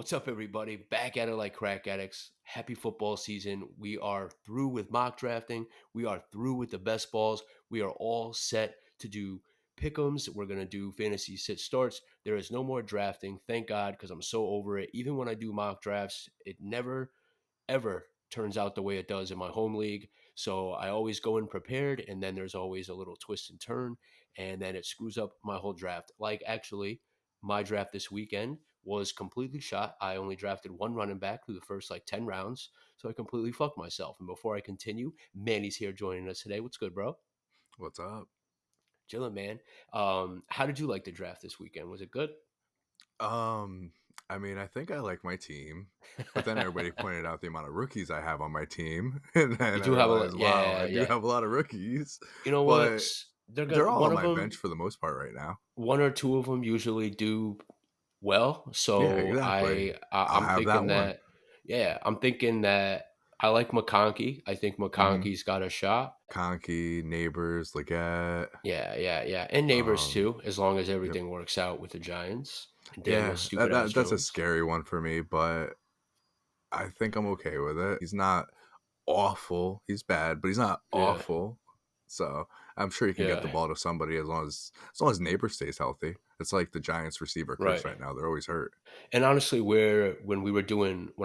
What's up, everybody? Back at it like crack addicts. Happy football season. We are through with mock drafting. We are through with the best balls. We are all set to do pick'ems. We're going to do fantasy sit starts. There is no more drafting. Thank God, because I'm so over it. Even when I do mock drafts, it never ever turns out the way it does in my home league. So I always go in prepared, and then there's always a little twist and turn, and then it screws up my whole draft. Like, actually, my draft this weekend was completely shot. I only drafted one running back through the first like 10 rounds. So I completely fucked myself. And before I continue, Manny's here joining us today. What's good, bro? What's up? Chilling, man. How did you like the draft this weekend? Was it good? Um, I think I like my team, but then everybody pointed out the amount of rookies I have on my team, and You then I do have a realized, wow, yeah, I do yeah. have a lot of rookies, You know what? but They're gonna they're all one on of my bench them, for the most part right now. one or two of them usually do well. Yeah, So exactly. I'll I'm have that thinking one. that, yeah, I'm thinking that I like McConkey. I think Mm-hmm. McConkey's got a shot. Conkey, Neighbors, Leggett. Yeah, yeah, yeah. And Neighbors Um, too, as long as yep. everything works out with the Giants and Daniel Yeah, stupid ass that's a Jones. scary one for me, but I think I'm okay with it. He's not awful. He's bad, but he's not Yeah, awful. So I'm sure he can get the yeah, ball to somebody as long as neighbor stays healthy. It's like the Giants receiver curse right. right now. They're always hurt. And honestly, where when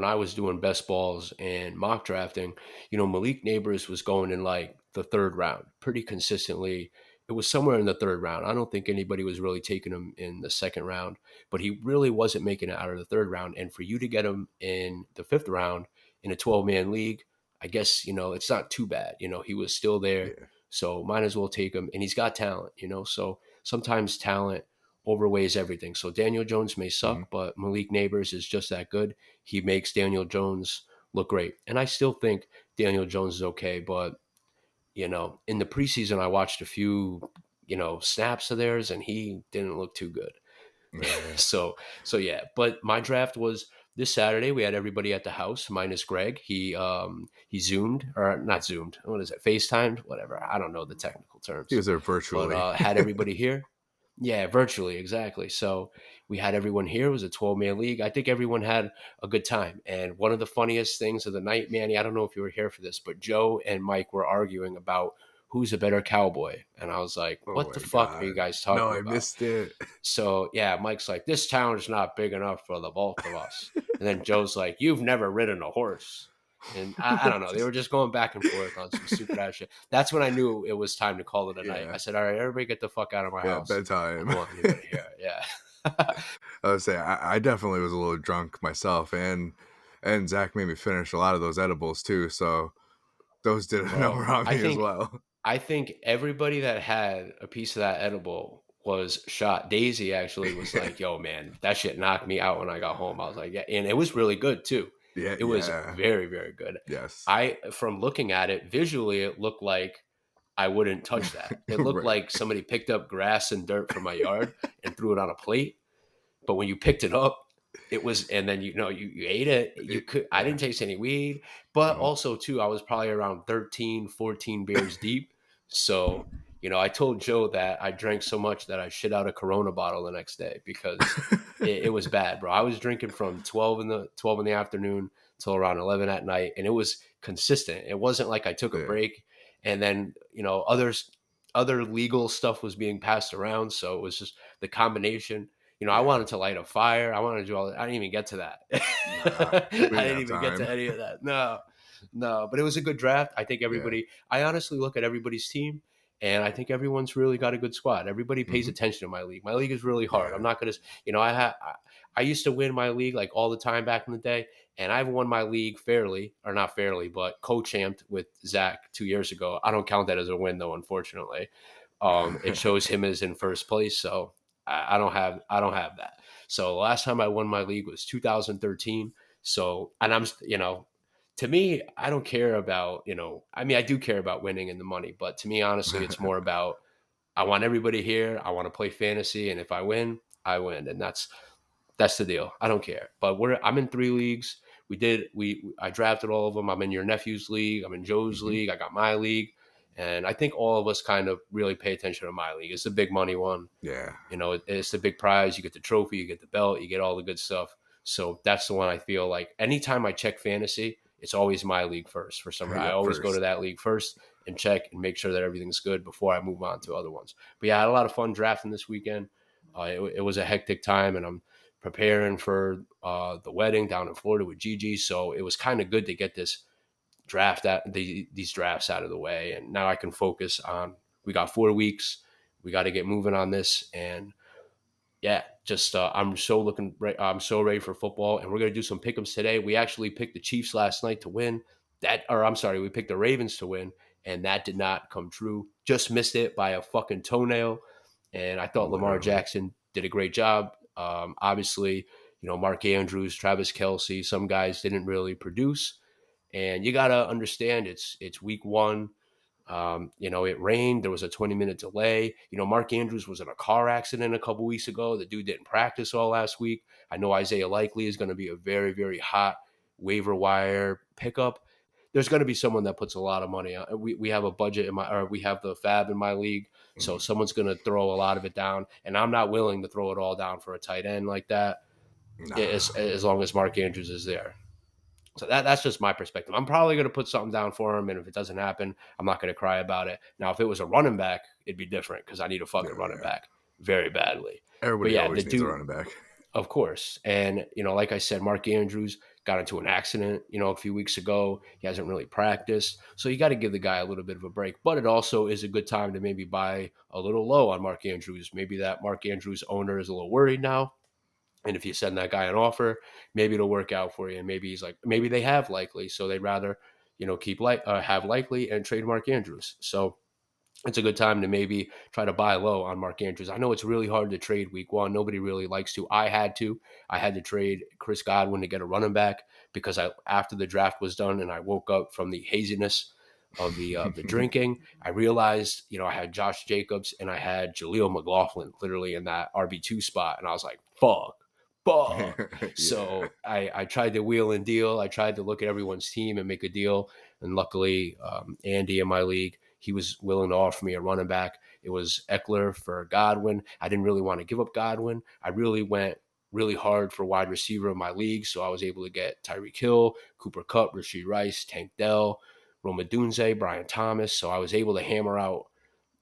I was doing best balls and mock drafting, Malik Neighbors was going in like the third round pretty consistently. It was somewhere in the third round. I don't think anybody was really taking him in the second round, but he really wasn't making it out of the third round. And for you to get him in the fifth round in a 12-man league, I guess, it's not too bad. He was still there. Yeah. So might as well take him. And he's got talent. So sometimes talent overweighs everything. So Daniel Jones may Hmm. suck, but Malik Neighbors is just that good. He makes Daniel Jones look great. And I still think Daniel Jones is okay, but in the preseason I watched a few, snaps of theirs and he didn't look too good. Yeah. So yeah, but my draft was this Saturday. We had everybody at the house minus Greg. He zoomed or not zoomed. What is it? FaceTimed, whatever. I don't know the technical He terms. was there But virtually. had everybody here. Yeah, virtually, exactly. So we had everyone here. It was a 12-man league. I think everyone had a good time. And one of the funniest things of the night, Manny, I don't know if you were here for this, but Joe and Mike were arguing about who's a better cowboy. And I was like, Oh what the my fuck are god. you guys No, talking I about? missed it. So yeah, Mike's like, this town is not big enough for the both of us. And then Joe's like, you've never ridden a horse. And I don't know. They were just going back and forth on some stupid ass shit. That's when I knew it was time to call it a night. I Yeah. said, all right, everybody get the fuck out of my Yeah, house. I don't bedtime. want anybody here. Yeah. I would say I definitely was a little drunk myself, and Zach made me finish a lot of those edibles too. So those did a number Bro, on me as well. I think everybody that had a piece of that edible was shot. Daisy actually was like, "Yo, man, that shit knocked me out when I got home." I was like, "Yeah," and it was really good too. Yeah, It was yeah, very, very good. yes. From looking at it visually, it looked like I wouldn't touch that. It looked Right. like somebody picked up grass and dirt from my yard and threw it on a plate. But when you picked it up, it was, and then you ate it. You could. I Yeah. didn't taste any weed, but No. also too, I was probably around 13, 14 beers deep. So I told Joe that I drank so much that I shit out a Corona bottle the next day because it was bad, bro. I was drinking from 12 in the afternoon till around 11 at night, and it was consistent. It wasn't like I took a Yeah. break and then other legal stuff was being passed around. So it was just the combination. I Yeah. wanted to light a fire. I wanted to do all that. I didn't even get to that. Nah. We I didn't didn't have even get to time. any of that. No, no. But it was a good draft. I think Yeah. I honestly look at everybody's team and I think everyone's really got a good squad. Everybody pays Hmm. attention to my league. My league is really hard. I'm Yeah. not going to, I used to win my league like all the time back in the day. And I've won my league fairly, or not fairly, but co-champed with Zach 2 years ago. I don't count that as a win though, unfortunately. It shows him as in first place. So I don't have that. So the last time I won my league was 2013. So, and to me, I don't care about, I mean, I do care about winning and the money, but to me, honestly, it's more about I want everybody here. I want to play fantasy, and if I win, I win, and that's the deal. I don't care. But I'm in 3 leagues. I drafted all of them. I'm in your nephew's league. I'm in Joe's Hmm. league. I got my league, and I think all of us kind of really pay attention to my league. It's the big money one. Yeah. It's the big prize. You get the trophy, you get the belt, you get all the good stuff. So that's the one I feel like anytime I check fantasy, it's always my league first for some reason. I Yep, always go to first. that league first and check and make sure that everything's good before I move on to other ones. But yeah, I had a lot of fun drafting this weekend. It was a hectic time, and I'm preparing for the wedding down in Florida with Gigi. So it was kind of good to get these drafts out of the way, and now I can focus on. We got 4 weeks. We got to get moving on this, and yeah, just I'm so ready for football, and we're gonna do some pick'ems today. We actually picked the Chiefs last night to win. I'm sorry, we picked the Ravens to win, and that did not come true. Just missed it by a fucking toenail, and I thought Lamar Literally. Jackson did a great job. Obviously, Mark Andrews, Travis Kelsey, some guys didn't really produce, and you gotta understand it's week one. It rained. There was a 20-minute delay. Mark Andrews was in a car accident a couple weeks ago. The dude didn't practice all last week. I know Isaiah Likely is going to be a very, very hot waiver wire pickup. There's going to be someone that puts a lot of money on. We have a budget or we have the fab in my league, so Mhm. someone's going to throw a lot of it down, and I'm not willing to throw it all down for a tight end like that. Nah. As long as Mark Andrews is there. So that's just my perspective. I'm probably going to put something down for him, and if it doesn't happen, I'm not going to cry about it. Now, if it was a running back, it'd be different because I need a Yeah, fucking running yeah. back very badly. But Everybody yeah, the always needs a dude, running back. of course, and like I said, Mark Andrews got into an accident, a few weeks ago. He hasn't really practiced, so you got to give the guy a little bit of a break. But it also is a good time to maybe buy a little low on Mark Andrews. Maybe that Mark Andrews owner is a little worried now, and if you send that guy an offer, maybe it'll work out for you. And maybe he's like, maybe they have Likely, so they'd rather, keep have Likely and trade Mark Andrews. So it's a good time to maybe try to buy low on Mark Andrews. I know it's really hard to trade week one. Nobody really likes to. I had to. I had to trade Chris Godwin to get a running back because after the draft was done and I woke up from the haziness of the drinking, I realized, I had Josh Jacobs and I had Jaleel McLaughlin literally in that RB2 spot. And I was like, fuck. Yeah. So I tried to wheel and deal. I tried to look at everyone's team and make a deal. And luckily, Andy in my league, he was willing to offer me a running back. It was Eckler for Godwin. I didn't really want to give up Godwin. I really went really hard for wide receiver in my league. So I was able to get Tyreek Hill, Cooper Kupp, Rasheed Rice, Tank Dell, Roma Dunze, Brian Thomas. So I was able to hammer out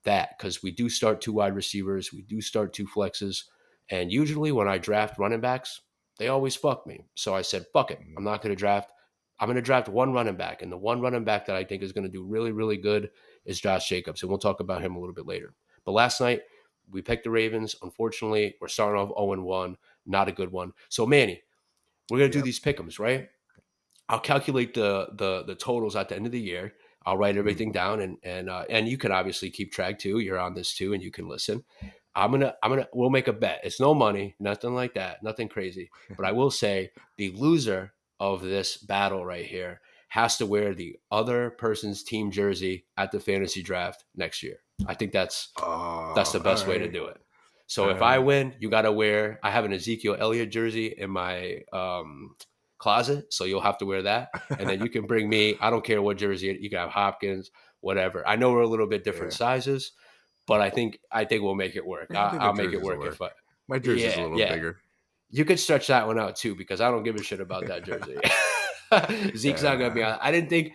that because we do start two wide receivers, we do start two flexes, and usually when I draft running backs, they always fuck me. So I said, fuck it, I'm not going to draft. I'm going to draft one running back, and the one running back that I think is going to do really, really good is Josh Jacobs, and we'll talk about him a little bit later. But last night we picked the Ravens. Unfortunately, we're starting off 0-1, not a good one. So Manny, we're going to do Yep. these pickums, right? I'll calculate the totals at the end of the year. I'll write everything Mhm. down, and you can obviously keep track too. You're on this too, and you can listen. We'll make a bet. It's no money, nothing like that, nothing crazy. But I will say the loser of this battle right here has to wear the other person's team jersey at the fantasy draft next year. I think that's Oh, the best way to alright. do it. So if I Alright. win, you got to wear. I have an Ezekiel Elliott jersey in my closet, so you'll have to wear that. And then you can bring me. I don't care what jersey. You can have Hopkins, whatever. I know we're a little bit different Yeah. sizes, but I think we'll make it work. I think the I'll make it jerseys will work work. if I. My jersey's a Yeah, little yeah. bigger. You could stretch that one out too because I don't give a shit about that jersey. Zeke's not gonna be Yeah. on. I didn't think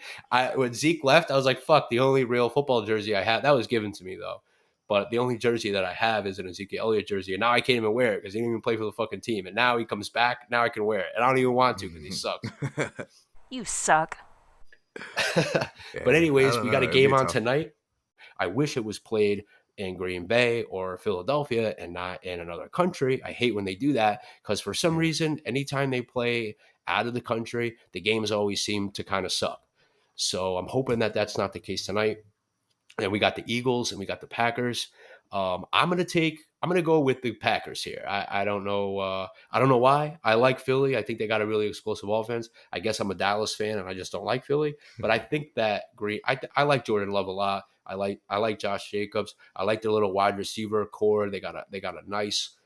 when Zeke left, I was like, "Fuck!" The only real football jersey I had that was given to me though. But the only jersey that I have is an Ezekiel Elliott jersey, and now I can't even wear it because he didn't even play for the fucking team. And now he comes back. Now I can wear it, and I don't even want to because he Mhm. sucks. You suck. But Yeah, I anyways, don't we got know, a it'd be game on tough. tonight. I wish it was played in Green Bay or Philadelphia and not in another country. I hate when they do that because for some Mhm. reason, anytime they play out of the country, the games always seem to kind of suck. So I'm hoping that that's not the case tonight. And we got the Eagles and we got the Packers. I'm gonna go with the Packers here. I don't know. I don't know why. I like Philly. I think they got a really explosive offense. I guess I'm a Dallas fan and I just don't like Philly. But I think that Green. I like Jordan Love a lot. I like Josh Jacobs. I like their little wide receiver core. They got a nice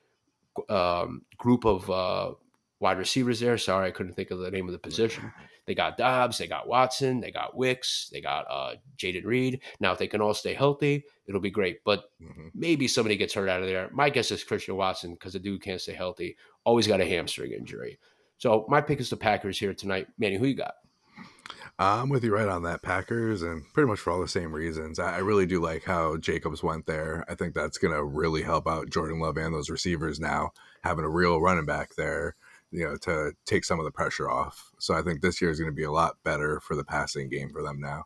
group of wide receivers there. Sorry, I couldn't think of the name of the position. They got Dobbs, they got Watson, they got Wicks, they got Jaden Reed. Now, if they can all stay healthy, it'll be great. But Mhm. maybe somebody gets hurt out of there. My guess is Christian Watson because the dude can't stay healthy. Always got a hamstring injury. So my pick is the Packers here tonight. Manny, who you got? I'm with you right on that, Packers, and pretty much for all the same reasons. I really do like how Jacobs went there. I think that's going to really help out Jordan Love and those receivers now, having a real running back there, to take some of the pressure off. So I think this year is going to be a lot better for the passing game for them now.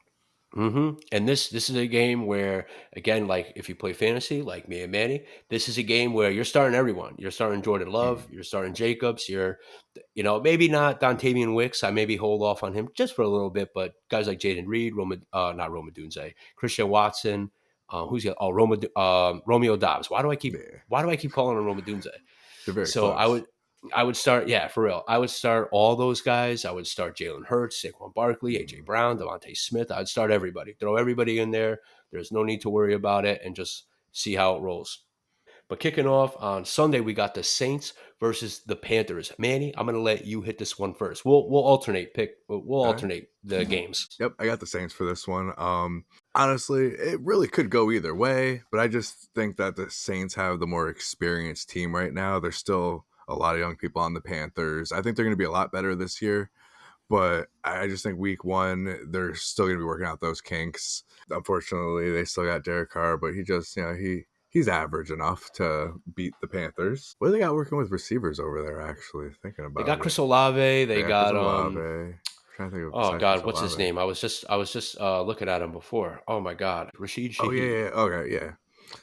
And this is a game where, again, like if you play fantasy, like me and Manny, this is a game where you're starting everyone. You're starting Jordan Love. Mhm. You're starting Jacobs. Maybe not Dontavian Wicks. I maybe hold off on him just for a little bit, but guys like Jaden Reed, not Roma Dunze, Christian Watson, who's got Romeo Dobbs. Yeah, Why do I keep calling him Roma Dunze? they're very So close. I would start, yeah, for real. I would start all those guys. I would start Jalen Hurts, Saquon Barkley, AJ Mhm. Brown, Devontae Smith. I'd start everybody. Throw everybody in there. There's no need to worry about it and just see how it rolls. But kicking off on Sunday, we got the Saints versus the Panthers. Manny, I'm gonna let you hit this one first. We'll alternate pick. We'll All right. alternate the games. Yep, I got the Saints for this one. Honestly, it really could go either way, but I just think that the Saints have the more experienced team right now. There's still a lot of young people on the Panthers. I think they're going to be a lot better this year, but I just think week one, they're still going to be working out those kinks. Unfortunately, they still got Derek Carr, but he just, he's average enough to beat the Panthers. What do they got working with receivers over there, actually, thinking They about got it? Chris Olave. They They got Chris got Olave. I'm trying to think of oh besides Chris God, what's his Olave. name? I was just looking at him before. Oh my God, Rashid Oh yeah, Shaheed. yeah, okay, yeah.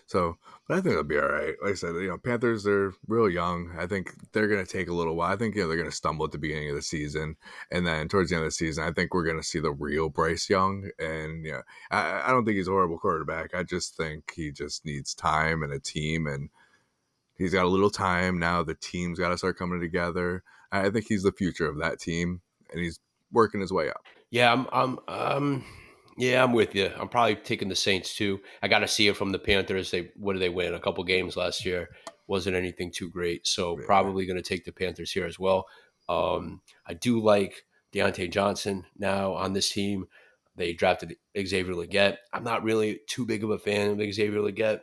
So, but I think it'll be all right. Like I said, Panthers they're real young. I think they're gonna take a little while. I think they're gonna stumble at the beginning of the season, and then towards the end of the season, I think we're gonna see the real Bryce Young. And I don't think he's a horrible quarterback. I just think he just needs time and a team, and he's got a little time now. The team's got to start coming together. I think he's the future of that team, and he's working his way up. Yeah, yeah, I'm with you. I'm probably taking the Saints too. I got to see it from the Panthers. What did they win? A couple games last year. Wasn't anything too great. So Yeah. probably going to take the Panthers here as well. I do like Deontay Johnson now on this team. They drafted Xavier Leggett. I'm not really too big of a fan of Xavier Leggett,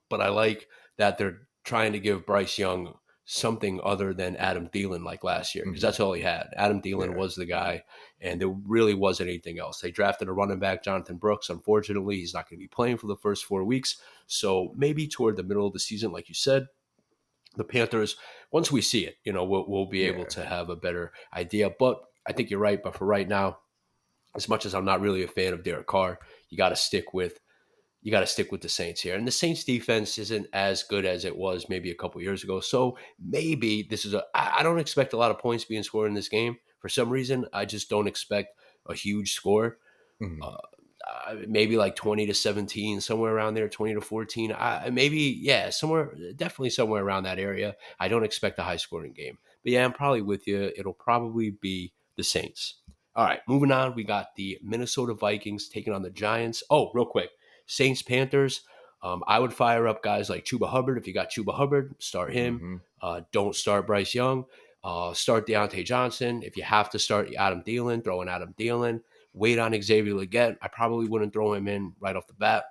but I like that they're trying to give Bryce Young something other than Adam Thielen like last year because Hmm. that's all he had. Adam Thielen Yeah. was the guy, and there really wasn't anything else. They drafted a running back, Jonathan Brooks. Unfortunately, he's not going to be playing for the first 4 weeks. So maybe toward the middle of the season, like you said, the Panthers, once we see it, we'll be able Yeah. to have a better idea. But I think you're right. But for right now, as much as I'm not really a fan of Derek Carr, you got to stick with the Saints here. And the Saints defense isn't as good as it was maybe a couple years ago. So maybe this is I don't expect a lot of points being scored in this game. For some reason, I just don't expect a huge score. Hmm. Uh, Maybe like 20 to 17, somewhere around there, 20 to 14. Maybe, yeah, definitely somewhere around that area. I don't expect a high scoring game. But yeah, I'm probably with you. It'll probably be the Saints. All right, moving on. We got the Minnesota Vikings taking on the Giants. Oh, real quick, Saints Panthers. I would fire up guys like Chuba Hubbard. If you got Chuba Hubbard, start him. Hmm. Don't start Bryce Young. Start Deontay Johnson. If you have to start Adam Thielen, throw in Adam Thielen. Wait on Xavier Leggett. I probably wouldn't throw him in right off the bat.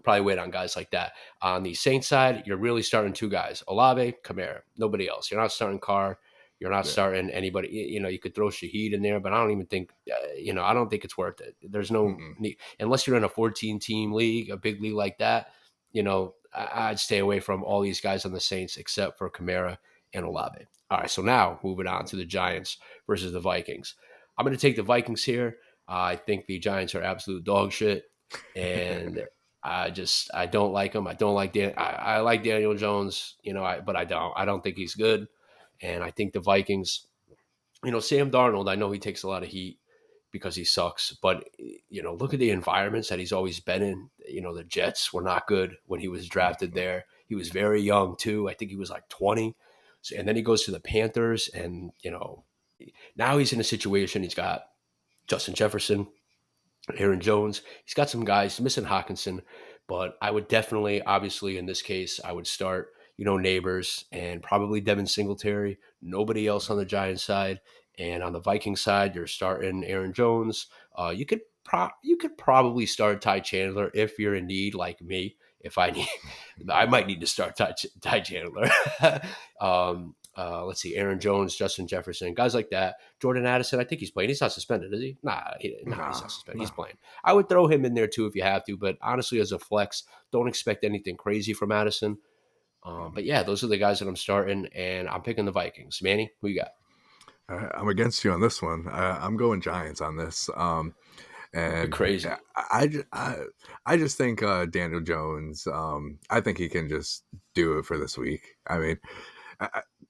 Probably wait on guys like that. On the Saints side, you're really starting two guys: Olave, Kamara. Nobody else. You're not starting Carr. You're not Yeah. starting anybody. You could throw Shaheed in there, but I don't even think. I don't think it's worth it. There's no Mm-mm. need unless you're in a 14 team league, a big league like that. I'd stay away from all these guys on the Saints except for Kamara and Olave. All right, so now moving on to the Giants versus the Vikings. I'm going to take the Vikings here. I think the Giants are absolute dog shit, and I don't like him. I don't like Dan. I like Daniel Jones, but I don't think he's good. And I think the Vikings, Sam Darnold. I know he takes a lot of heat because he sucks, but look at the environments that he's always been in. The Jets were not good when he was drafted Mhm. there. He was very young too. I think he was like 20, and then he goes to the Panthers, and now he's in a situation. He's got Justin Jefferson, Aaron Jones. He's got some guys he's missing Hawkinson, but I would definitely, obviously, in this case, I would start, Neighbors and probably Devin Singletary. Nobody else on the Giants side, and on the Viking side, you're starting Aaron Jones. You could probably start Ty Chandler if you're in need, like me. If I need, I might need to start Ty Chandler. Let's see, Aaron Jones, Justin Jefferson, guys like that. Jordan Addison, I think he's playing. He's not suspended, is he? Nah, he's Nah, not suspended. He's nah. playing. I would throw him in there too if you have to, but honestly, as a flex, don't expect anything crazy from Addison. But yeah, those are the guys that I'm starting, and I'm picking the Vikings. Manny, who you got? I'm against you on this one. I'm going Giants on this. You're And yeah, crazy. I just think Daniel Jones. I think he can just do it for this week. I mean,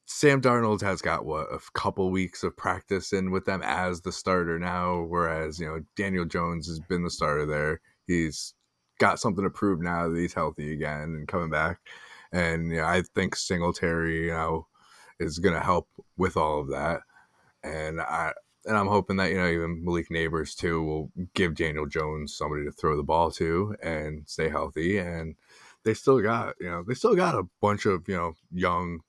Sam Darnold has got what a couple weeks of practice in with them as the starter now, whereas Daniel Jones has been the starter there. He's got something to prove now that he's healthy again and coming back, and I think Singletary is going to help with all of that, and I'm hoping that even Malik Neighbors too will give Daniel Jones somebody to throw the ball to and stay healthy. And they still got a bunch of young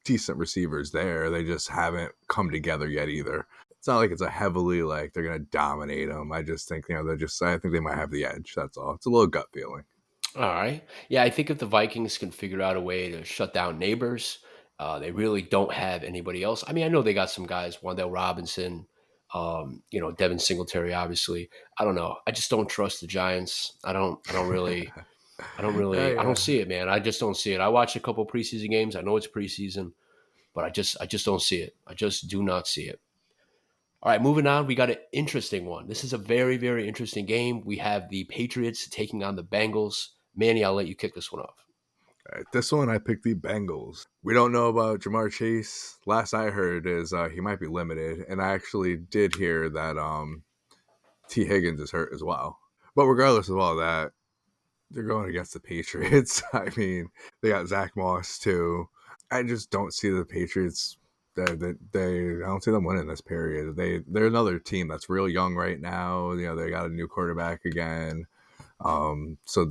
decent receivers there. They just haven't come together yet either. It's not like it's a heavily like they're gonna dominate them. I just think I think they might have the edge. That's all. It's a little gut feeling. All right. Yeah, I think if the Vikings can figure out a way to shut down neighbors, they really don't have anybody else. I mean, I know they got some guys, Wandale Robinson, Devin Singletary, obviously. I don't know. I just don't trust the Giants. Yeah, I don't yeah. see it, man. I just don't see it. I watched a couple preseason games. I know it's preseason, but I just don't see it. I just do not see it. All right, moving on. We got an interesting one. This is a very, very interesting game. We have the Patriots taking on the Bengals. Manny, I'll let you kick this one off. All right, this one I picked the Bengals. We don't know about Jamar Chase. Last I heard is he might be limited, and I actually did hear that T Higgins is hurt as well. But regardless of all that, they're going against the Patriots. I mean, they got Zach Moss too. I just don't see the Patriots. I don't see them winning this period. They're another team that's real young right now. They got a new quarterback again. So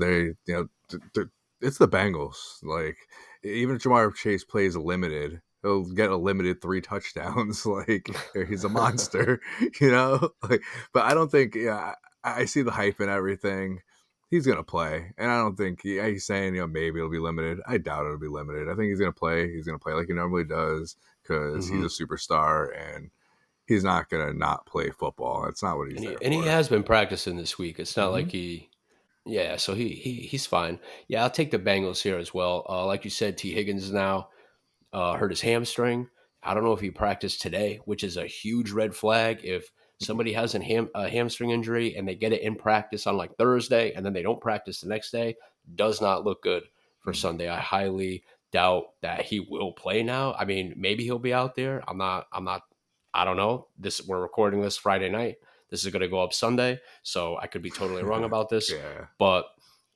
it's the Bengals. Like even if Jamar Chase plays limited, he'll get a limited 3 touchdowns. Like he's a monster, Like, but I don't think. Yeah, I see the hype and everything. He's gonna play, and I don't think he's saying maybe it'll be limited. I doubt it'll be limited. I think he's gonna play. He's gonna play like he normally does because he's hmm a superstar and he's not gonna not play football. That's not what he's there and he for. has been practicing this week. It's not Mm-hmm. like yeah. So he's fine. Yeah, I'll take the Bengals here as well. Like you said, T Higgins now hurt his hamstring. I don't know if he practiced today, which is a huge red flag. If somebody has a hamstring injury and they get it in practice on like Thursday and then they don't practice the next day, does not look good for Mm-hmm. Sunday. I highly doubt that he will play now. I mean, maybe he'll be out there. I don't know. We're recording this Friday night. This is going to go up Sunday, so I could be totally wrong about this. Yeah. But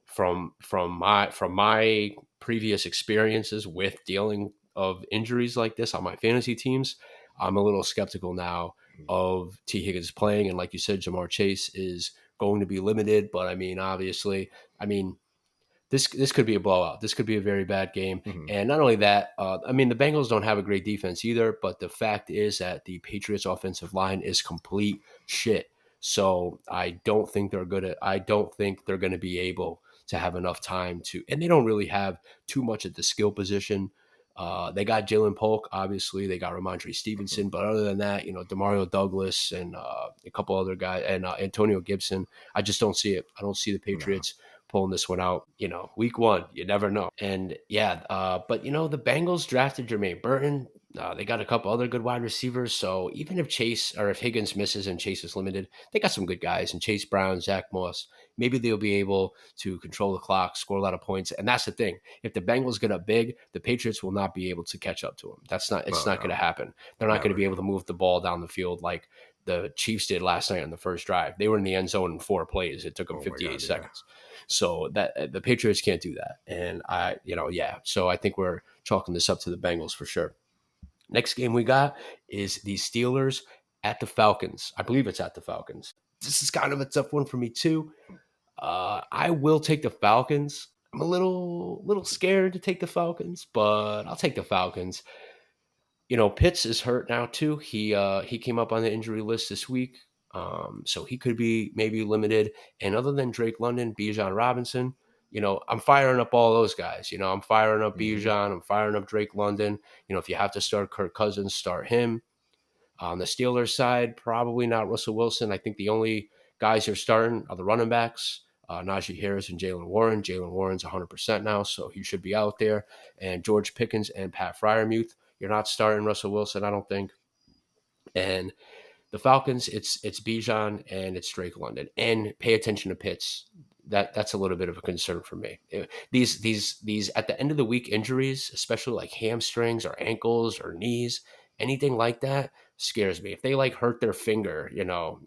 from my previous experiences with dealing of injuries like this on my fantasy teams, I'm a little skeptical now of T. Higgins playing. And like you said, Jamar Chase is going to be limited. But I mean, obviously, I mean, this could be a blowout. This could be a very bad game. Mm-hmm. And not only that, I mean, the Bengals don't have a great defense either. But the fact is that the Patriots' offensive line is complete shit. So I don't think they're going to be able to have enough time to. And they don't really have too much at the skill position. They got Jalen Polk, obviously. They got Ramondre Mm-hmm. Stevenson, but other than that, Demario Douglas and a couple other guys and Antonio Gibson. I just don't see it. I don't see the No. Patriots pulling this one out. Week one, you never know. And yeah, but the Bengals drafted Jermaine Burton. They got a couple other good wide receivers. So even if Chase or if Higgins misses and Chase is limited, they got some good guys. And Chase Brown, Zach Moss, maybe they'll be able to control the clock, score a lot of points. And that's the thing. If the Bengals get up big, the Patriots will not be able to catch up to them. It's Oh not going to no. happen. They're not going to be Never. able to move the ball down the field like the Chiefs did last night on the first drive. They were in the end zone in 4 plays. It took them Oh my 58 god. Yeah. seconds. So that the Patriots can't do that. And yeah. So I think we're chalking this up to the Bengals for sure. Next game we got is the Steelers at the Falcons. I believe it's at the Falcons. This is kind of a tough one for me too. I will take the Falcons. I'm a little scared to take the Falcons, but I'll take the Falcons. Pitts is hurt now too. He came up on the injury list this week, so he could be maybe limited. And other than Drake London, Bijan Robinson, I'm firing up all those guys. I'm firing up Hmm. Bijan. I'm firing up Drake London. If you have to start Kirk Cousins, start him. On the Steelers side, probably not Russell Wilson. I think the only guys you're starting are the running backs, Najee Harris and Jalen Warren. Jalen Warren's 100% now, so he should be out there. And George Pickens and Pat Fryermuth. You're not starting Russell Wilson, I don't think. And the Falcons, it's Bijan and it's Drake London. And pay attention to Pitts. That's a little bit of a concern for me. These at the end of the week injuries, especially like hamstrings or ankles or knees, anything like that scares me. If they like hurt their finger,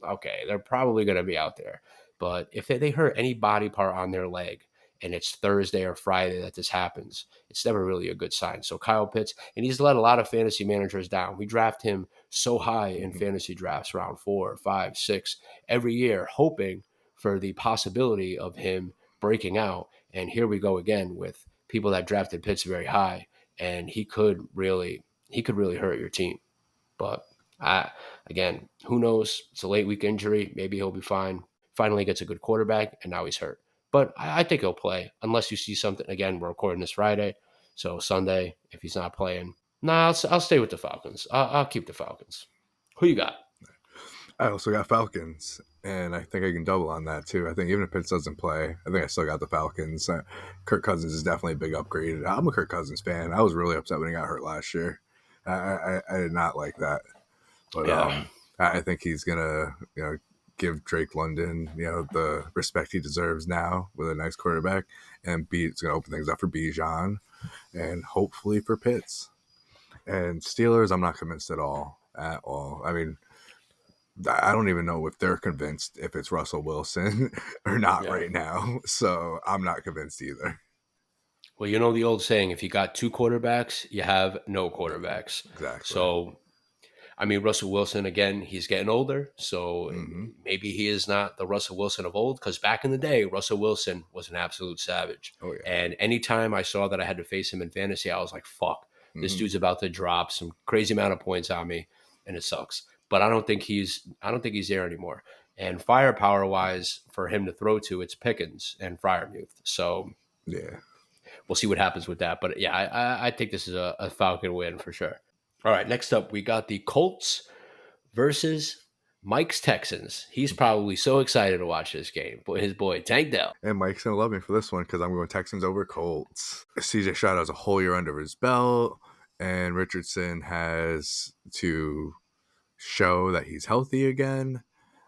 okay, they're probably going to be out there. But if they hurt any body part on their leg and it's Thursday or Friday that this happens, it's never really a good sign. So Kyle Pitts, and he's let a lot of fantasy managers down. We draft him so high in Hmm. fantasy drafts, round 4, 5, 6, every year, hoping for the possibility of him breaking out. And here we go again with people that drafted Pitts very high, and he could really hurt your team. But again, who knows? It's a late week injury. Maybe he'll be fine. Finally gets a good quarterback, and now he's hurt. But I think he'll play unless you see something. Again, we're recording this Friday, so Sunday if he's not playing, nah, I'll stay with the Falcons. I'll keep the Falcons. Who you got? I also got Falcons, and I think I can double on that too. I think even if Pitts doesn't play, I think I still got the Falcons. Kirk Cousins is definitely a big upgrade. I'm a Kirk Cousins fan. I was really upset when he got hurt last year. I did not like that, but Yeah, I think he's gonna give Drake London the respect he deserves now with a nice quarterback, and it's gonna open things up for Bijan and hopefully for Pitts. And Steelers, I'm not convinced at all. At all. I mean, I don't even know if they're convinced if it's Russell Wilson or not yeah. right now. So I'm not convinced either. Well, you know the old saying: if you got two quarterbacks, you have no quarterbacks. Exactly. So I mean, Russell Wilson, again, he's getting older. So Hmm. maybe he is not the Russell Wilson of old because back in the day, Russell Wilson was an absolute savage. Oh yeah. And anytime I saw that I had to face him in fantasy, I was like, fuck, this Hmm. dude's about to drop some crazy amount of points on me. And it sucks. But I don't think he's there anymore. And firepower wise, for him to throw to, it's Pickens and Fryermuth. So Yeah. we'll see what happens with that. But yeah, I think this is a Falcon win for sure. All right, next up, we got the Colts versus Mike's Texans. He's probably so excited to watch this game. But his boy Tank Dell. And Mike's gonna love me for this one because I'm going Texans over Colts. CJ Stroud has a whole year under his belt, and Richardson has to show that he's healthy again.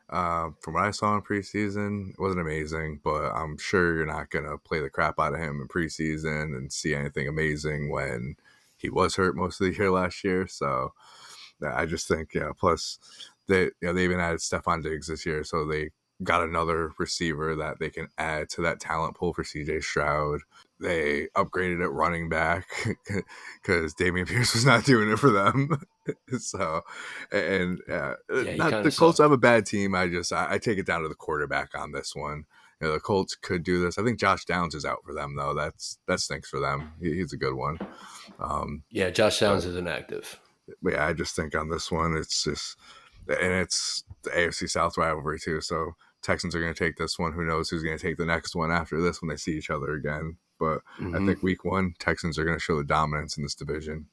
From what I saw in preseason, it wasn't amazing, but I'm sure you're not gonna play the crap out of him in preseason and see anything amazing when he was hurt most of the year last year. So yeah, I just think Plus, they even added Stephon Diggs this year, so they got another receiver that they can add to that talent pool for CJ Stroud. They upgraded at running back because Damian Pierce was not doing it for them. So, and Yeah, he not kind the of Colts sucked. have a bad team. I take it down to the quarterback on this one. The Colts could do this. I think Josh Downs is out for them though. That stinks for them. He's a good one. Um, Yeah, Josh but Downs is inactive. yeah, I just think on this one, it's just, and it's the AFC South rivalry too. So Texans are going to take this one. Who knows who's going to take the next one after this when they see each other again? But I Hmm. think week one, Texans are going to show the dominance in this division.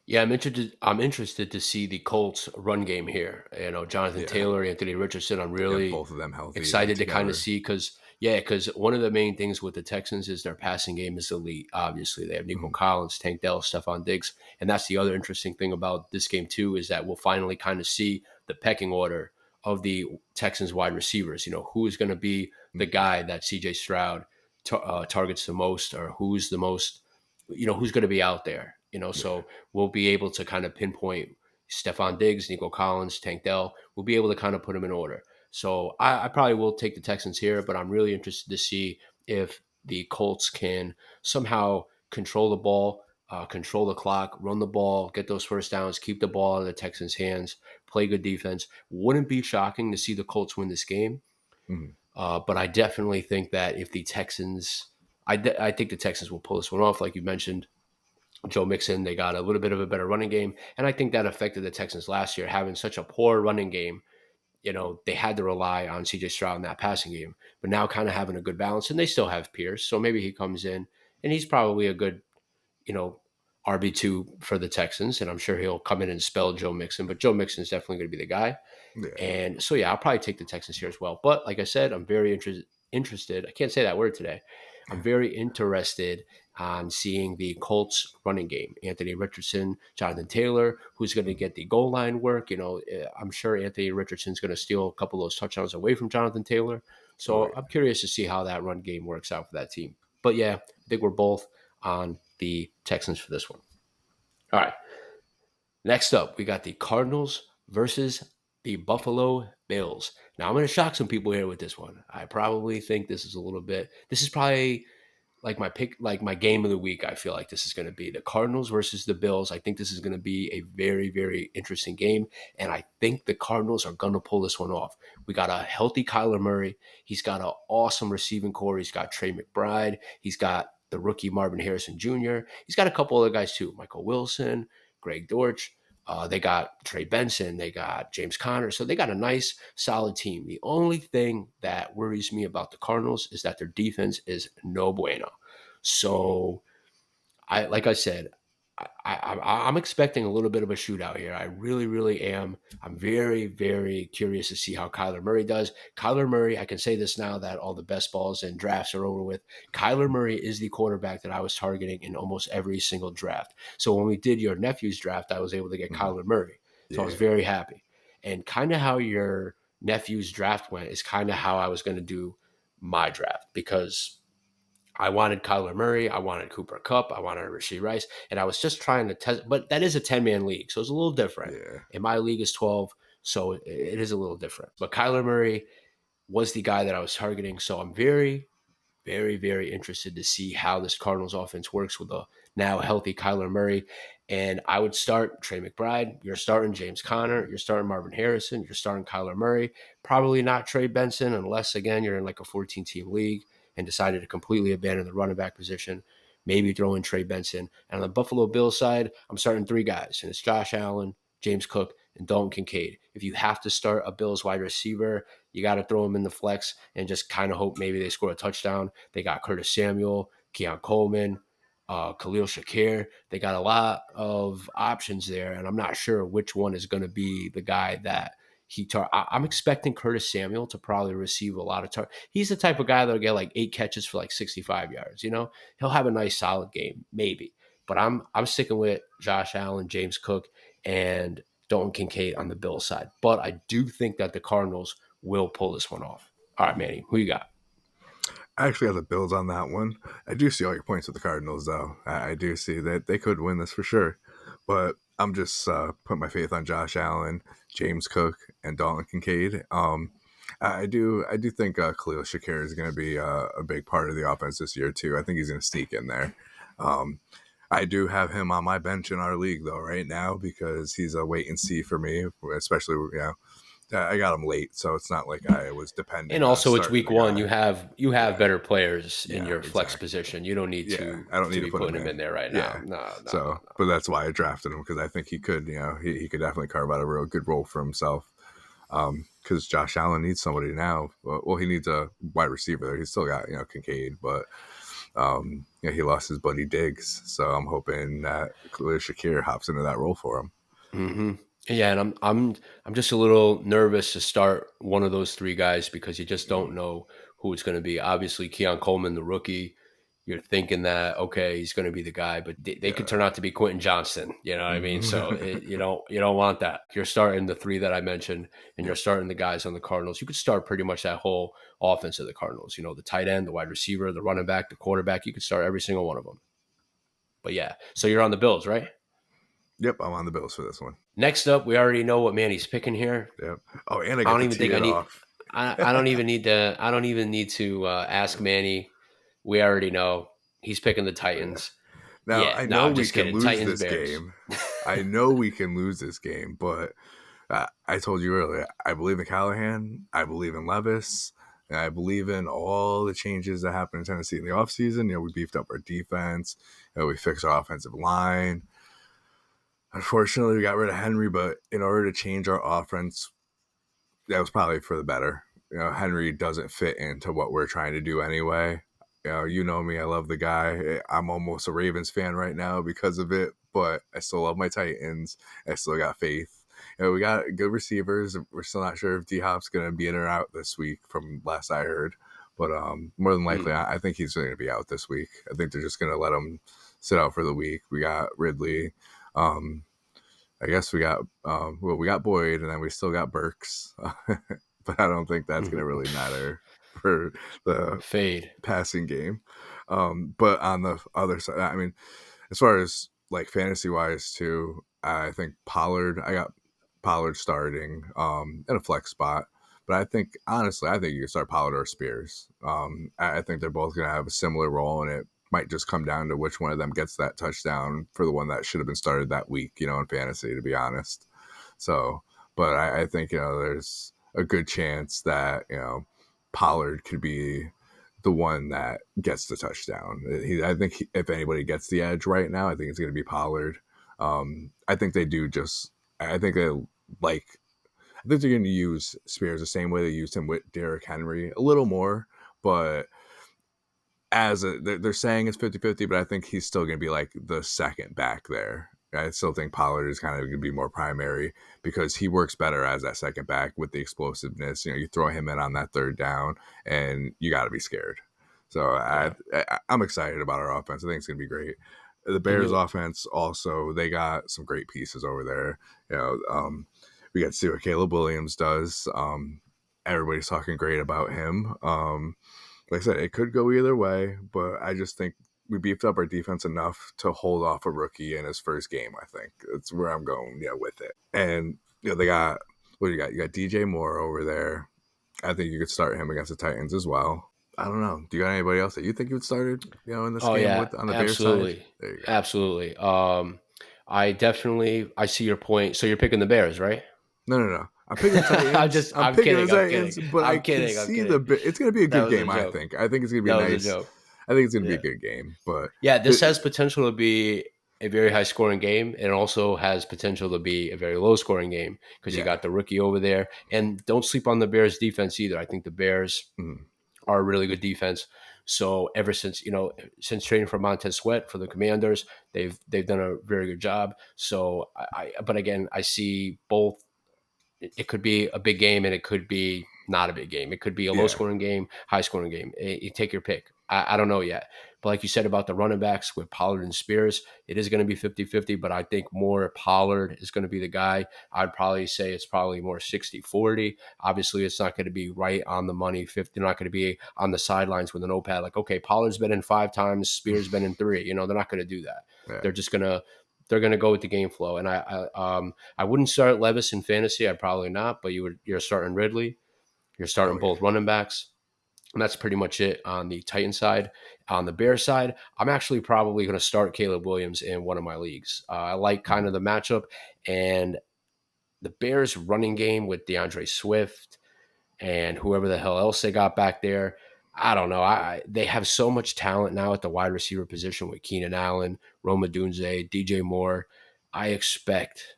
Yeah, I'm interested. I'm interested to see the Colts run game here. Jonathan Yeah, Taylor, Anthony Richardson. I'm get really both of them healthy excited to kind of together. see because one of the main things with the Texans is their passing game is elite. Obviously, they have Nico Mhm. Collins, Tank Dell, Stephon Diggs, and that's the other interesting thing about this game too is that we'll finally kind of see the pecking order of the Texans wide receivers. Who is going to be the Mhm. guy that C.J. Stroud targets the most, or who's the most, who's going to be out there. Yeah. So we'll be able to kind of pinpoint Stephon Diggs, Nico Collins, Tank Dell. We'll be able to kind of put them in order. So I probably will take the Texans here, but I'm really interested to see if the Colts can somehow control the ball, control the clock, run the ball, get those first downs, keep the ball in the Texans' hands, play good defense. Wouldn't be shocking to see the Colts win this game, Mhm. but I definitely think that if the Texans, I think the Texans will pull this one off, like you mentioned. Joe Mixon, they got a little bit of a better running game, and I think that affected the Texans last year, having such a poor running game they had to rely on CJ Stroud in that passing game, but now kind of having a good balance, and they still have Pierce. So maybe he comes in and he's probably a good, you know, RB2 for the Texans, and I'm sure he'll come in and spell Joe Mixon, but Joe Mixon is definitely going to be the guy. Yeah. And so, yeah, I'll probably take the Texans here as well. But like I said, I'm very interested. I can't say that word today. I'm very interested on seeing the Colts running game. Anthony Richardson, Jonathan Taylor, who's going to get the goal line work. I'm sure Anthony Richardson's going to steal a couple of those touchdowns away from Jonathan Taylor. Oh So yeah. I'm curious to see how that run game works out for that team. But yeah, I think we're both on the Texans for this one. All right. Next up, we got the Cardinals versus the Buffalo Bills. Now, I'm going to shock some people here with this one. I probably think this is probably like my pick, like my game of the week. I feel like this is going to be the Cardinals versus the Bills. I think this is going to be a very, very interesting game. And I think the Cardinals are going to pull this one off. We got a healthy Kyler Murray. He's got an awesome receiving core. He's got Trey McBride. He's got the rookie Marvin Harrison Jr. He's got a couple other guys too, Michael Wilson, Greg Dortch. They got Trey Benson. They got James Conner. So they got a nice, solid team. The only thing that worries me about the Cardinals is that their defense is no bueno. So like I said, I'm expecting a little bit of a shootout here. I really, really am. I'm very, very curious to see how Kyler Murray does. Kyler Murray, I can say this now that all the best balls and drafts are over with. Kyler Murray is the quarterback that I was targeting in almost every single draft. So when we did your nephew's draft, I was able to get Mhm. Kyler Murray. So I was Yeah. very happy. And kind of how your nephew's draft went is kind of how I was going to do my draft because I wanted Kyler Murray, I wanted Cooper Kupp, I wanted Rasheed Rice, and I was just trying to test. But that is a 10-man league, so it's a little different. Yeah. And my league is 12, so it is a little different. But Kyler Murray was the guy that I was targeting, so I'm very, very, very interested to see how this Cardinals offense works with a now healthy Kyler Murray. And I would start Trey McBride. You're starting James Conner. You're starting Marvin Harrison. You're starting Kyler Murray. Probably not Trey Benson, unless, again, you're in like a 14-team league and decided to completely abandon the running back position. Maybe throw in Trey Benson. And on the Buffalo Bills side, I'm starting three guys, and it's Josh Allen, James Cook, and Dalton Kincaid. If you have to start a Bills wide receiver, you got to throw them in the flex and just kind of hope maybe they score a touchdown. They got Curtis Samuel, Keon Coleman, Khalil Shakir. They got a lot of options there, and I'm not sure which one is going to be the guy that I'm expecting Curtis Samuel to probably receive a lot of targets. He's the type of guy that'll get like 8 catches for like 65 yards. He'll have a nice solid game, maybe. But I'm sticking with Josh Allen, James Cook, and Dalton Kincaid on the Bills side. But I do think that the Cardinals will pull this one off. All right, Manny, who you got? I actually have the Bills on that one. I do see all your points with the Cardinals, though. I do see that they could win this for sure. But I'm just putting my faith on Josh Allen, James Cook, and Dalton Kincaid. I do think Khalil Shakir is going to be a big part of the offense this year too. I think he's going to sneak in there. Um, I do have him on my bench in our league though right now because he's a wait and see for me, especially I got him late, so it's not like I was And depending on also, it's starting week the one. guy. You have Yeah, better players in yeah, your flex exactly. position. You don't need Yeah, to I don't need to to be put him putting him in. in there right now. Yeah, No, no, no, so but that's why I drafted him because I think he could, he could definitely carve out a real good role for himself. Because Josh Allen needs somebody now. Well, he needs a wide receiver there. He's still got Kincaid, but he lost his buddy Diggs, so I'm hoping that Khalil Shakir hops into that role for him. no. Yeah, and I'm just a little nervous to start one of those three guys because you just don't know who it's going to be. Obviously, Keon Coleman, the rookie, you're thinking that okay, he's going to be the guy, but they could turn Yeah. out to be Quentin Johnston. You know what I mean? So you don't want that. You're starting the three that I mentioned, and you're Yep. starting the guys on the Cardinals. You could start pretty much that whole offense of the Cardinals. The tight end, the wide receiver, the running back, the quarterback. You could start every single one of them. But yeah, so you're on the Bills, right? Yep, I'm on the Bills for this one. Next up, we already know what Manny's picking here. Yep. Oh, and I I get don't to even tee think I it need. off. I don't even need to. I don't even need to ask Manny. We already know he's picking the Yeah. Titans. Now Yeah, I no, know I'm we just can kidding. lose Titans, this Bears. game. I know we can lose this game, but I told you earlier, I believe in Callahan. I believe in Levis. And I believe in all the changes that happened in Tennessee in the offseason. We beefed up our defense. We fixed our offensive line. Unfortunately, we got rid of Henry, but in order to change our offense that was probably for the better. Henry doesn't fit into what we're trying to do anyway. You know me, I love the guy. I'm almost a Ravens fan right now because of it, but I still love my Titans. I still got faith. We got good receivers. We're still not sure if D Hop's going to be in or out this week, from last I heard. But more than likely, Mm, I think he's going to be out this week. I think they're just going to let him sit out for the week. We got Ridley. Um, I guess we got Boyd, and then we still got Burks, but I don't think that's going to mhm. really matter for the Fade. passing game. But on the other side, I mean, as far as like fantasy wise too, I think I got Pollard starting in a flex spot. But I think honestly, I think you can start Pollard or Spears. I think they're both going to have a similar role, and it might just come down to which one of them gets that touchdown for the one that should have been started that week, in fantasy, to be honest. So, but I think, there's a good chance that, Pollard could be the one that gets the touchdown. I think if anybody gets the edge right now, I think it's going to be Pollard. I think they do just, I think they like, I think they're going to use Spears the same way they used him with Derrick Henry, a little more, but they're saying it's 50-50, but I think he's still going to be like the second back there. I still think Pollard is kind of going to be more primary because he works better as that second back with the explosiveness. You throw him in on that third down, and you got to be scared. So Yeah. I'm excited about our offense. I think it's going to be great. The And Bears offense also, they got some great pieces over there. We got to see what Caleb Williams does. Everybody's talking great about him. Like I said, it could go either way, but I just think we beefed up our defense enough to hold off a rookie in his first game. I think that's where I'm going, with it. And they got, what do you got? You got DJ Moore over there. I think you could start him against the Titans as well. I don't know. Do you got anybody else that you think you would started, in this oh game yeah, with on the Bears side? absolutely, There you go. absolutely. I see your point. So you're picking the Bears, right? No, no, no. I'm picking the Titans. I'm I'm picking the kidding. I'm kidding. Titans, but I I'm can kidding. I'm see kidding. it's going to be a That good was a game. I joke. think. I think it's going to be That a was a nice. joke. I think it's going to be a Yeah. good game, but Yeah, this it, has potential to be a very high scoring game. And it also has potential to be a very low scoring game because you yeah. got the rookie over there. And don't sleep on the Bears defense either. I think the Bears Mm, are a really good defense. So ever since since trading for Montez Sweat for the Commanders, they've done a very good job. So but again, I see both. It could be a big game and it could be not a big game. It could be a low yeah. scoring game, high scoring game. You take your pick. I don't know yet. But like you said about the running backs with Pollard and Spears, it is going to be 50-50, but I think more Pollard is going to be the guy. I'd probably say it's probably more 60-40. Obviously, it's not going to be right on the money 50. They're not going to be on the sidelines with a notepad like, okay, Pollard's been in 5 times, Spears been in 3. They're not going to do that. Yeah. They're just going to they're going to go with the game flow. And I wouldn't start Levis in fantasy. I'd probably not, but you're starting Ridley. You're Oh starting yeah. both running backs. And that's pretty much it on the Titan side. On the Bear side, I'm actually probably going to start Caleb Williams in one of my leagues. I like kind Mm, of the matchup and the Bears running game with DeAndre Swift and whoever the hell else they got back there. I don't know. They have so much talent now at the wide receiver position with Keenan Allen, Roma Dunze, DJ Moore. I expect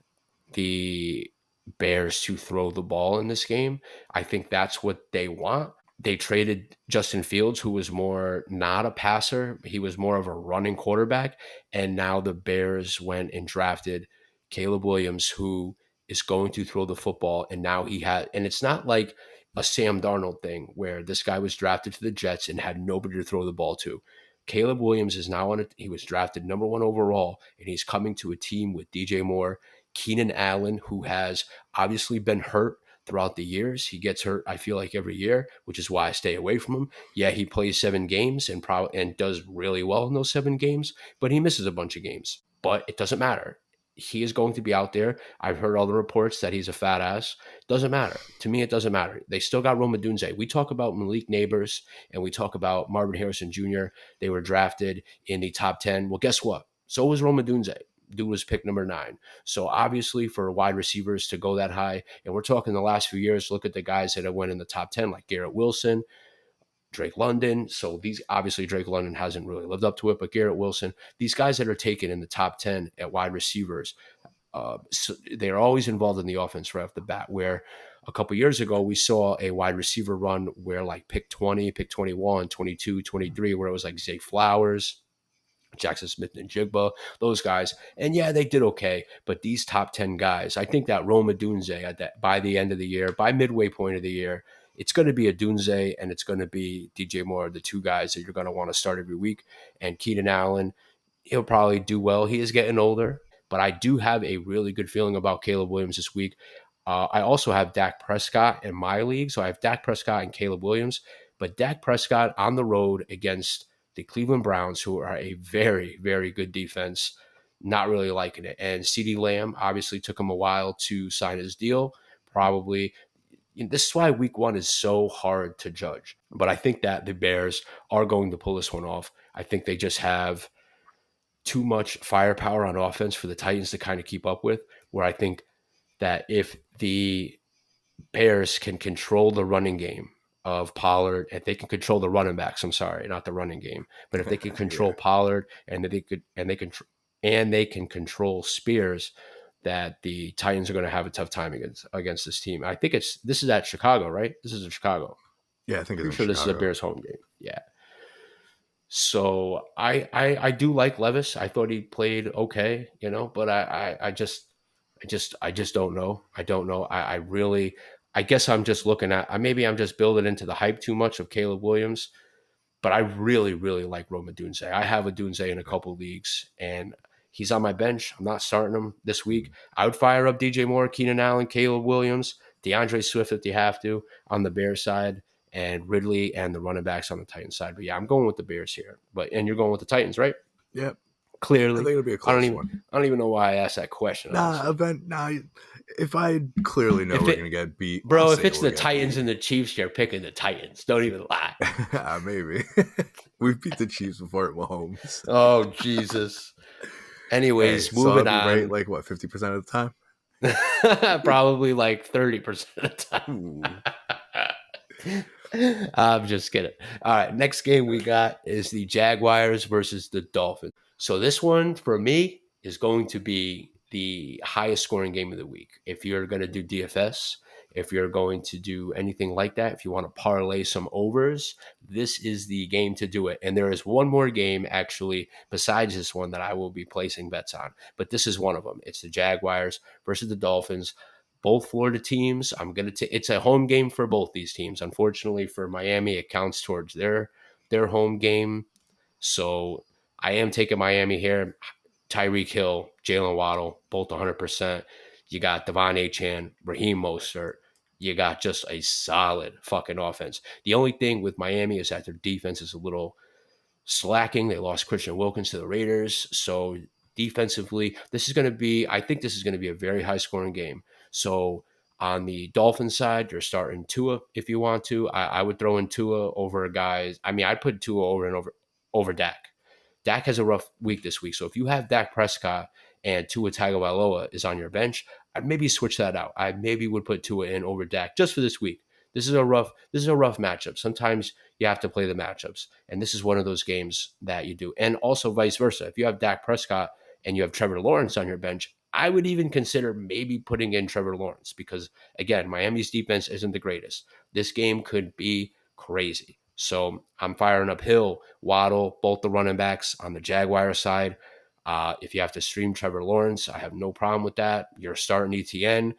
the Bears to throw the ball in this game. I think that's what they want. They traded Justin Fields, who was more not a passer. He was more of a running quarterback. And now the Bears went and drafted Caleb Williams, who is going to throw the football. And now and it's not like a Sam Darnold thing where this guy was drafted to the Jets and had nobody to throw the ball to. Caleb Williams is now he was drafted number 1 overall, and he's coming to a team with DJ Moore, Keenan Allen, who has obviously been hurt throughout the years. He gets hurt, I feel like, every year, which is why I stay away from him. Yeah, he plays 7 games and does really well in those 7 games, but he misses a bunch of games. But it doesn't matter. He is going to be out there. I've heard all the reports that he's a fat ass. Doesn't matter. To me, it doesn't matter. They still got Roma Dunze. We talk about Malik Neighbors and we talk about Marvin Harrison Jr. They were drafted in the top 10. Well, guess what? So was Roma Dunze. Dude was pick number 9. So obviously for wide receivers to go that high, and we're talking the last few years, look at the guys that have went in the top 10, like Garrett Wilson, Drake London. So these obviously Drake London hasn't really lived up to it, but Garrett Wilson, these guys that are taken in the top 10 at wide receivers, So they're always involved in the offense right off the bat. Where a couple years ago, we saw a wide receiver run where like pick 20, pick 21, 22, 23, where it was like Zay Flowers, Jackson Smith and Jigba, those guys. And yeah, they did okay. But these top 10 guys, I think that Roma Dunze at that by the end of the year, by midway point of the year, it's going to be a Dunze and it's going to be DJ Moore, the two guys that you're going to want to start every week. And Keenan Allen, he'll probably do well. He is getting older, but I do have a really good feeling about Caleb Williams this week. I also have Dak Prescott in my league. So I have Dak Prescott and Caleb Williams, but Dak Prescott on the road against the Cleveland Browns, who are a very, very good defense, not really liking it. And CeeDee Lamb obviously took him a while to sign his deal. Probably this is why week one is so hard to judge. But I think that the Bears are going to pull this one off. I think they just have too much firepower on offense for the Titans to kind of keep up with. Where I think that if the Bears can control the running game of Pollard, if they can control the running backs, I'm sorry, not the running game, but if they can control Yeah. Pollard and they can control Spears, that the Titans are going to have a tough time against this team. I think this is at Chicago, right? This is in Chicago. Yeah, I think it's Pretty in sure this is a Chicago. Bears home game. Yeah. So I do like Levis. I thought he played okay, but I just don't know. I don't know. I really I guess I'm just looking at maybe I'm just building into the hype too much of Caleb Williams, but I really, really like Roma Dunze. I have a Dunze in a couple leagues, and he's on my bench. I'm not starting him this week. I would fire up DJ Moore, Keenan Allen, Caleb Williams, DeAndre Swift if you have to on the Bears side, and Ridley and the running backs on the Titans side. But yeah, I'm going with the Bears here. And you're going with the Titans, right? Yep. I think Clearly, it'll be a I don't close even one. I don't even know why I asked that question. Honestly, If I clearly know if we're gonna it, get beat, I'll bro, if say it's we'll the get Titans beat. and the Chiefs, you're picking the Titans. Don't even lie. Maybe. We beat the Chiefs before at Mahomes. Oh Jesus. Hey, Anyways, so I'll moving be right on. like what, 50% of the time? Probably like 30% of the Ooh. time. I'm just kidding. All right, next game we got is the Jaguars versus the Dolphins. So this one for me is going to be the highest scoring game of the week. If you're going to do DFS, if you're going to do anything like that, if you want to parlay some overs, this is the game to do it. And there is one more game actually besides this one that I will be placing bets on, but this is one of them. It's the Jaguars versus the Dolphins. Both Florida teams. It's a home game for both these teams. Unfortunately for Miami, it counts towards their home game. So I am taking Miami here. Tyreek Hill, Jalen Waddle, both 100%. You got Devon Achane, Raheem Mostert. You got just a solid fucking offense. The only thing with Miami is that their defense is a little slacking. They lost Christian Wilkins to the Raiders. So defensively, I think this is going to be a very high scoring game. So on the Dolphins side, you're starting Tua if you want to. I would throw in Tua over guys. I mean, I'd put Tua over Dak. Dak has a rough week this week. So if you have Dak Prescott and Tua Tagovailoa is on your bench, I'd maybe switch that out. I maybe would put Tua in over Dak just for this week. This is a rough matchup. Sometimes you have to play the matchups, and this is one of those games that you do. And also vice versa. If you have Dak Prescott and you have Trevor Lawrence on your bench, I would even consider maybe putting in Trevor Lawrence because again, Miami's defense isn't the greatest. This game could be crazy. So I'm firing up Hill, Waddle, both the running backs on the Jaguar side. If you have to stream Trevor Lawrence, I have no problem with that. You're starting ETN.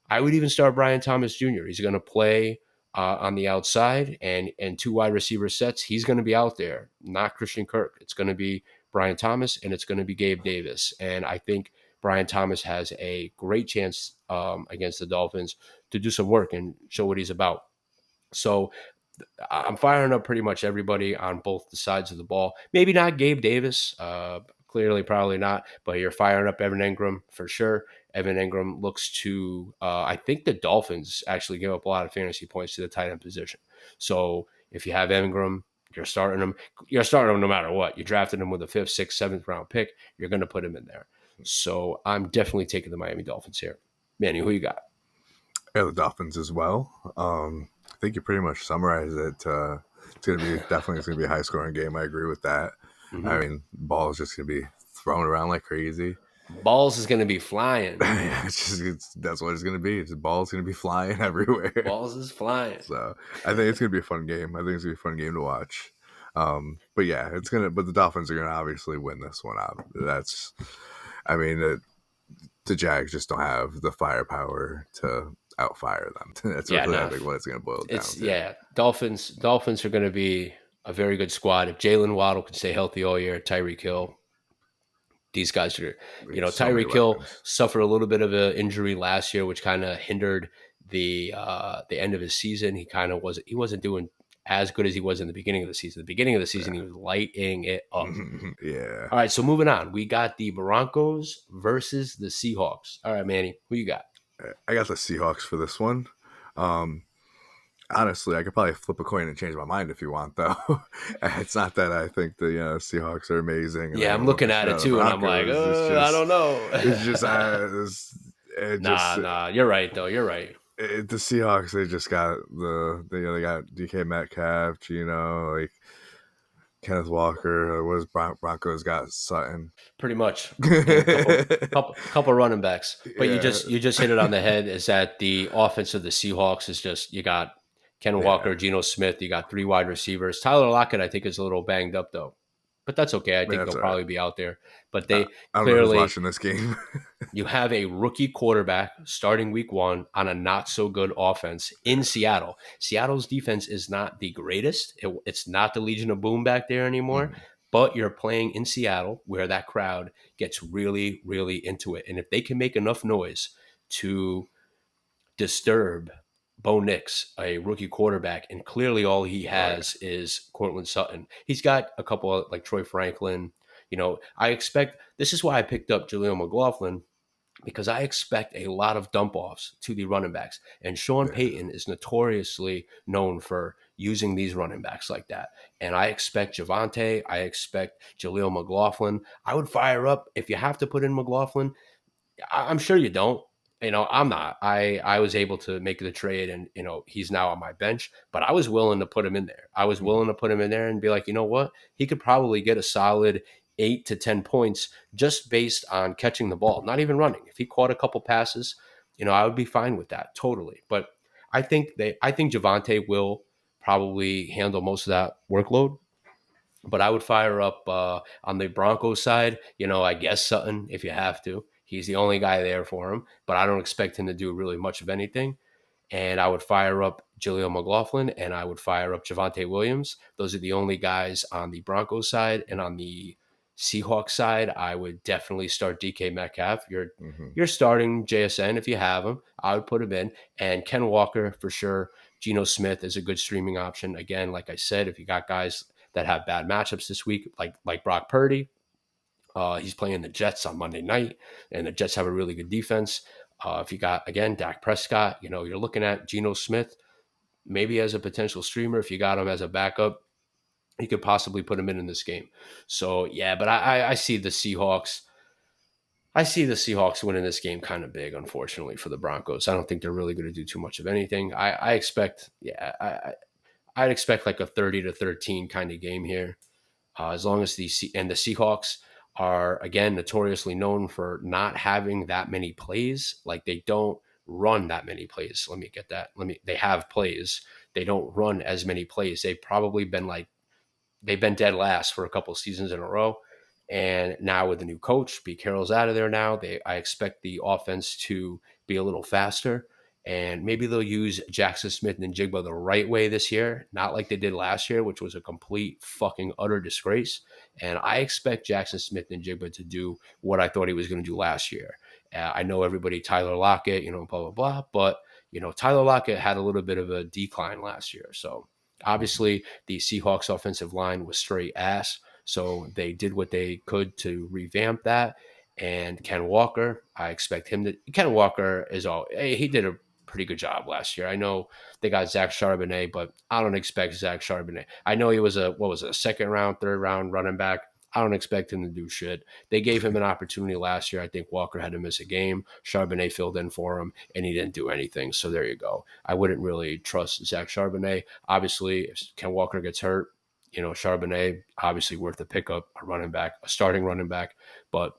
I would even start Brian Thomas Jr. He's going to play on the outside and two wide receiver sets. He's going to be out there, not Christian Kirk. It's going to be Brian Thomas and it's going to be Gabe Davis. And I think Brian Thomas has a great chance against the Dolphins to do some work and show what he's about. So I'm firing up pretty much everybody on both the sides of the ball. Maybe not Gabe Davis. Clearly, probably not. But you're firing up Evan Engram for sure. Evan Engram looks to. I think the Dolphins actually give up a lot of fantasy points to the tight end position. So if you have Engram, you're starting him. You're starting him no matter what. You drafted him with a fifth, sixth, seventh round pick. You're going to put him in there. So I'm definitely taking the Miami Dolphins here. Manny, who you got? Yeah, the Dolphins as well. I think you pretty much summarized it. It's gonna be a high scoring game. I agree with that. Mm-hmm. I mean, ball is just gonna be thrown around like crazy. Balls is going to be flying. That's what it's gonna be. It's ball's gonna be flying everywhere. Balls is flying. So I think it's gonna be a fun game. I think it's gonna be a fun game to watch. But yeah, it's gonna. But the Dolphins are gonna obviously win this one out. That's, I mean, the Jags just don't have the firepower to outfire them. That's Yeah, really, I nah. think, what it's gonna boil down It's to. yeah. Dolphins are going to be a very good squad if Jalen Waddle can stay healthy all year. Tyreek Hill, these guys are, We have so many Tyreek Hill weapons. suffered a little bit of an injury last year, which kind of hindered the end of his season. He wasn't doing as good as he was in the beginning of the season. The beginning of the season, he was lighting it up. Yeah, All right, so moving on, we got the Broncos versus the Seahawks. All right, Manny, who you got? I got the Seahawks for this one. Um, Honestly, I could probably flip a coin and change my mind if you want, though. It's not that I think the Seahawks are amazing and they're Yeah, going I'm to whoop looking the at shit it out of the too, and I'm like, Broncos. I don't know. It's just, it just, Nah, you're right though. You're right. the Seahawks. They just got they got DK Metcalf, like Kenneth Walker. What is Broncos got Sutton? Pretty much, and a couple running backs. But Yeah, you just hit it on the head. Is that the offense of the Seahawks is just you got Ken yeah, Walker, Geno Smith. You got three wide receivers. Tyler Lockett, I think, is a little banged up though, but that's okay. I think that's he'll all right. probably be out there. But I, they I don't know who's clearly watching this game. you have a rookie quarterback starting week one on a not so good offense in Seattle. Seattle's defense is not the greatest. It's not the Legion of Boom back there anymore, Mhm. but you're playing in Seattle where that crowd gets really, really into it. And if they can make enough noise to disturb Bo Nix, a rookie quarterback, and clearly all he Oh yeah. has is Cortland Sutton. He's got a couple of like Troy Franklin. I expect this is why I picked up Jaleel McLaughlin because I expect a lot of dump offs to the running backs. And Sean Yeah. Payton is notoriously known for using these running backs like that. And I expect Javante, I expect Jaleel McLaughlin. I would fire up if you have to put in McLaughlin. I'm sure you don't. I'm not. I was able to make the trade, and he's now on my bench. But I was willing to put him in there. I was Mhm. willing to put him in there and be like, you know what? He could probably get a solid 8 to 10 points just based on catching the ball, not even running. If he caught a couple passes, I would be fine with that totally. But I think Javante will probably handle most of that workload. But I would fire up on the Broncos side. I guess Sutton if you have to. He's the only guy there for him, but I don't expect him to do really much of anything. And I would fire up Jaleel McLaughlin and I would fire up Javante Williams. Those are the only guys on the Broncos side. And on the Seahawks side, I would definitely start DK Metcalf. Mhm. You're starting JSN if you have him. I would put him in. And Ken Walker for sure. Geno Smith is a good streaming option. Again, like I said, if you got guys that have bad matchups this week, like Brock Purdy, he's playing the Jets on Monday night, and the Jets have a really good defense. If you got again Dak Prescott, you're looking at Geno Smith maybe as a potential streamer. If you got him as a backup, you could possibly put him in this game. So yeah, but I see the Seahawks. I see the Seahawks winning this game kind of big, unfortunately, for the Broncos. I don't think they're really going to do too much of anything. I expect, yeah, I'd expect like a 30-13 kind of game here. As long as the Seahawks are again notoriously known for not having that many plays, like they don't run that many plays. Let me get that. They have plays. They don't run as many plays. They've been dead last for a couple seasons in a row. And now with the new coach, Pete Carroll's out of there now. I expect the offense to be a little faster. And maybe they'll use Jackson Smith and Jigba the right way this year, not like they did last year, which was a complete fucking utter disgrace. And I expect Jackson Smith and Jigba to do what I thought he was going to do last year. I know everybody, Tyler Lockett, blah, blah, blah. But, Tyler Lockett had a little bit of a decline last year. So Mhm. obviously, the Seahawks offensive line was straight ass. So they did what they could to revamp that. And Ken Walker, I expect him to. Ken Walker is all. He did a pretty good job last year. I know they got Zach Charbonnet, but I don't expect Zach Charbonnet. I know he was a second round, third round running back. I don't expect him to do shit. They gave him an opportunity last year. I think Walker had to miss a game. Charbonnet filled in for him, and he didn't do anything. So there you go. I wouldn't really trust Zach Charbonnet. Obviously, if Ken Walker gets hurt, Charbonnet obviously worth a pickup, a running back, a starting running back. But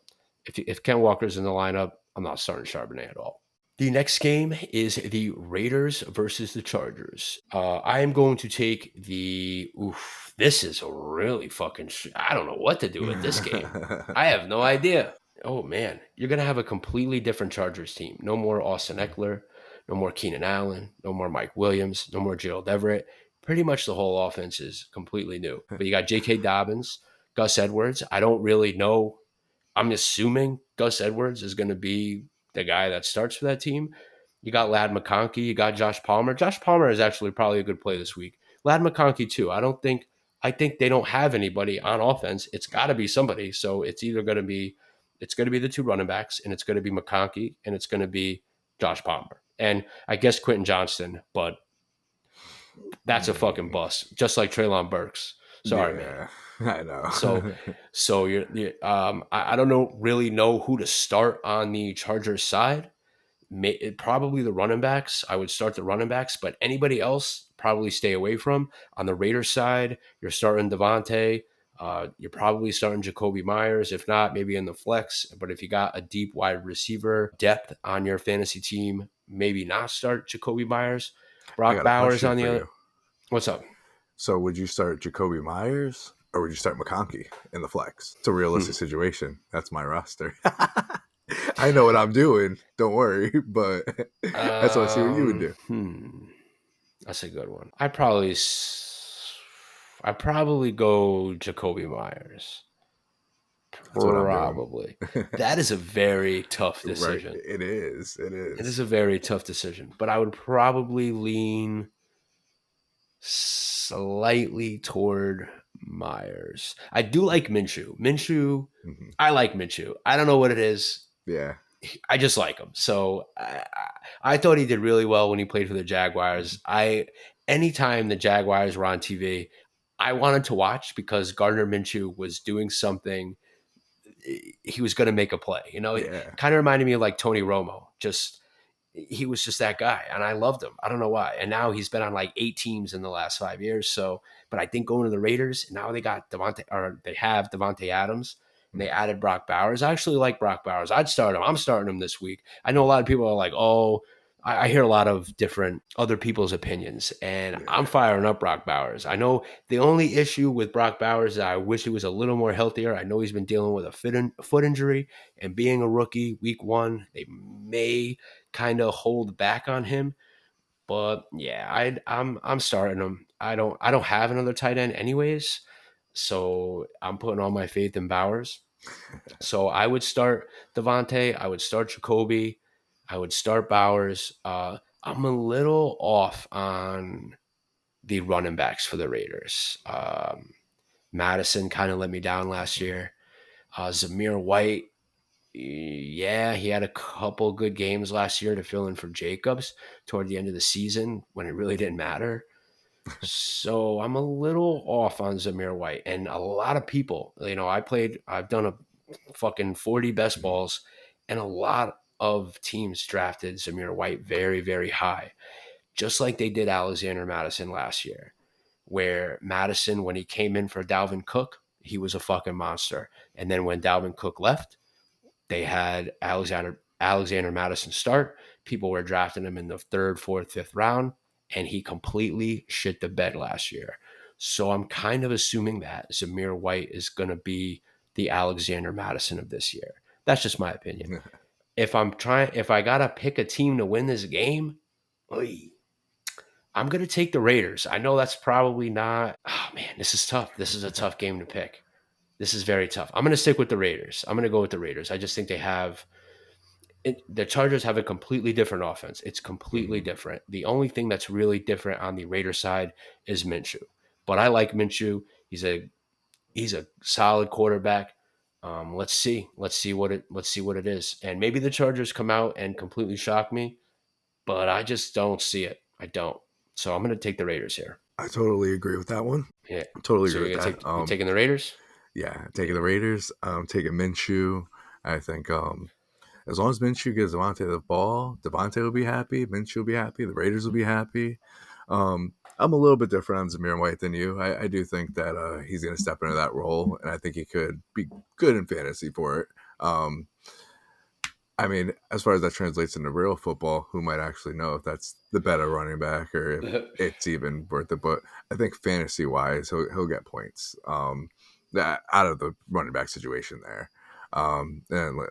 If Ken Walker's in the lineup, I'm not starting Charbonnet at all. The next game is the Raiders versus the Chargers. I am going to take the. Oof, this is a really fucking. I don't know what to do with this game. I have no idea. Oh man, you're gonna have a completely different Chargers team. No more Austin Eckler, no more Keenan Allen, no more Mike Williams, no more Gerald Everett. Pretty much the whole offense is completely new. But you got J.K. Dobbins, Gus Edwards. I don't really know. I'm assuming Gus Edwards is going to be the guy that starts for that team. You got Lad McConkey, you got Josh Palmer. Josh Palmer is actually probably a good play this week. Lad McConkey too. I think they don't have anybody on offense. It's got to be somebody. So it's going to be the two running backs, and it's going to be McConkey, and it's going to be Josh Palmer, and I guess Quentin Johnston. But that's a fucking Mm, bust, just like Traylon Burks. Sorry, man. yeah, I know. So, I don't really know who to start on the Chargers side. Probably the running backs. I would start the running backs, but anybody else probably stay away from. On the Raiders side, you're starting Devontae. You're probably starting Jacoby Myers. If not, maybe in the flex. But if you got a deep wide receiver depth on your fantasy team, maybe not start Jacoby Myers. I Brock got a Bowers question on the for other. you. What's up? So, would you start Jacoby Myers or would you start McConkey in the flex? It's a Hmm. realistic situation. That's my roster. I know what I'm doing. Don't worry, but I just want to see what you would do. That's a good one. I probably go Jacoby Myers. That's what I'm doing. Probably. That is a very tough Right? decision. It is. It It is is. a very tough decision, but I would probably lean slightly toward Myers. I do like Minshew. Hmm. I like Minshew. I don't know what it is. Yeah. I just like him. So I thought he did really well when he played for the Jaguars. Anytime the Jaguars were on TV, I wanted to watch because Gardner Minshew was doing something. He was going to make a play. You know, it Yeah. kind of reminded me of like Tony Romo. Just he was just that guy, and I loved him. I don't know why. And now he's been on like 8 teams in the last 5 years. So, but I think going to the Raiders now they have Devontae Adams, and they added Brock Bowers. I actually like Brock Bowers. I'd start him. I'm starting him this week. I know a lot of people are like, oh. I hear a lot of different other people's opinions, and I'm Yeah. firing up Brock Bowers. I know the only issue with Brock Bowers is I wish he was a little more healthier. I know he's been dealing with a foot injury, and being a rookie, week one, they may kind of hold back on him. But yeah, I'm starting him. I don't have another tight end anyways, so I'm putting all my faith in Bowers. So I would start Devontae. I would start Jacoby. I would start Bowers. I'm a little off on the running backs for the Raiders. Madison kind of let me down last year. Zamir White, yeah, he had a couple good games last year to fill in for Jacobs toward the end of the season when it really didn't matter. So I'm a little off on Zamir White. And a lot of people, I've done a fucking 40 best balls, and a lot of teams drafted Zamir White very, very high, just like they did Alexander Madison last year, where Madison, when he came in for Dalvin Cook, he was a fucking monster. And then when Dalvin Cook left, they had Alexander Madison start. People were drafting him in the third, fourth, fifth round, and he completely shit the bed last year. So I'm kind of assuming that Zamir White is going to be the Alexander Madison of this year. That's just my opinion. If I gotta pick a team to win this game, I'm gonna take the Raiders. I know that's probably not. Oh man, this is tough. This is a tough game to pick. This is very tough. I'm gonna stick with the Raiders. I'm gonna go with the Raiders. I just think the Chargers have a completely different offense. It's completely Hmm. different. The only thing that's really different on the Raiders side is Minshew. But I like Minshew. He's a solid quarterback. Let's see. Let's see what it is. And maybe the Chargers come out and completely shock me, but I just don't see it. I don't. So I'm gonna take the Raiders here. I totally agree with that one. Yeah. Totally So agree with that. you taking the Raiders? Yeah, Yeah. taking the Raiders, taking Minshew. I think as long as Minshew gives Devontae the ball, Devontae will be happy, Minshew will be happy, the Raiders will be happy. I'm a little bit different on Zamir White than you. I do think that he's going to step into that role, and I think he could be good in fantasy for it. Um, I mean, as far as that translates into real football, who might actually know if that's the better running back or if it's even worth it? But I think fantasy wise, he'll get points that out of the running back situation there. And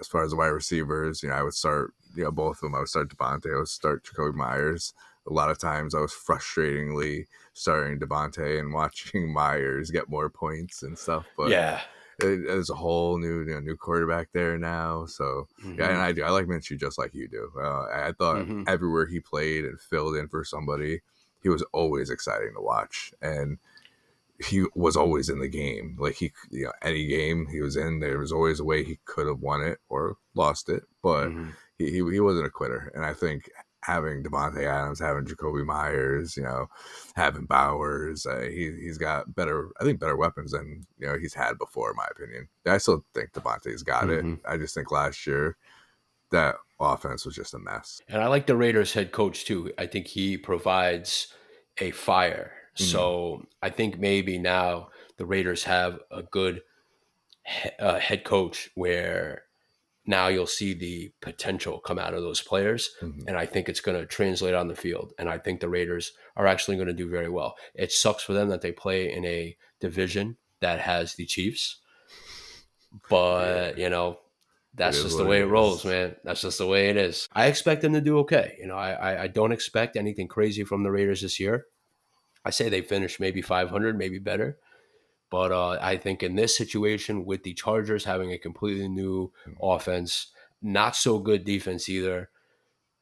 as far as the wide receivers, I would start both of them. I would start Devontae. I would start Jacoby Myers. A lot of times, I was frustratingly starting Devontae and watching Myers get more points and stuff, but Yeah. there's a whole new new quarterback there now. So yeah, and Hmm. I like Minshew just like you do. I thought Hmm. everywhere he played and filled in for somebody, he was always exciting to watch, and he was always in the game. Like any game he was in, there was always a way he could have won it or lost it, but Hmm. he wasn't a quitter. And I think having Devontae Adams, having Jacoby Myers, having Bowers, he's got better, I think, better weapons than he's had before, in my opinion. I still think Devontae's got it. Hmm. I just think last year that offense was just a mess. And I like the Raiders head coach too. I think he provides a fire. Mm, So I think maybe now the Raiders have a good head coach where now you'll see the potential come out of those players. mm, And I think it's going to translate on the field. And I think the Raiders are actually going to do very well. It sucks for them that they play in a division that has the Chiefs, but yeah, it that's is just the what it way it rolls, is. man. That's just the way it is. I expect them to do okay. I don't expect anything crazy from the Raiders this year. I say they finish maybe 500, maybe better. But I think in this situation with the Chargers having a completely new offense, not so good defense either,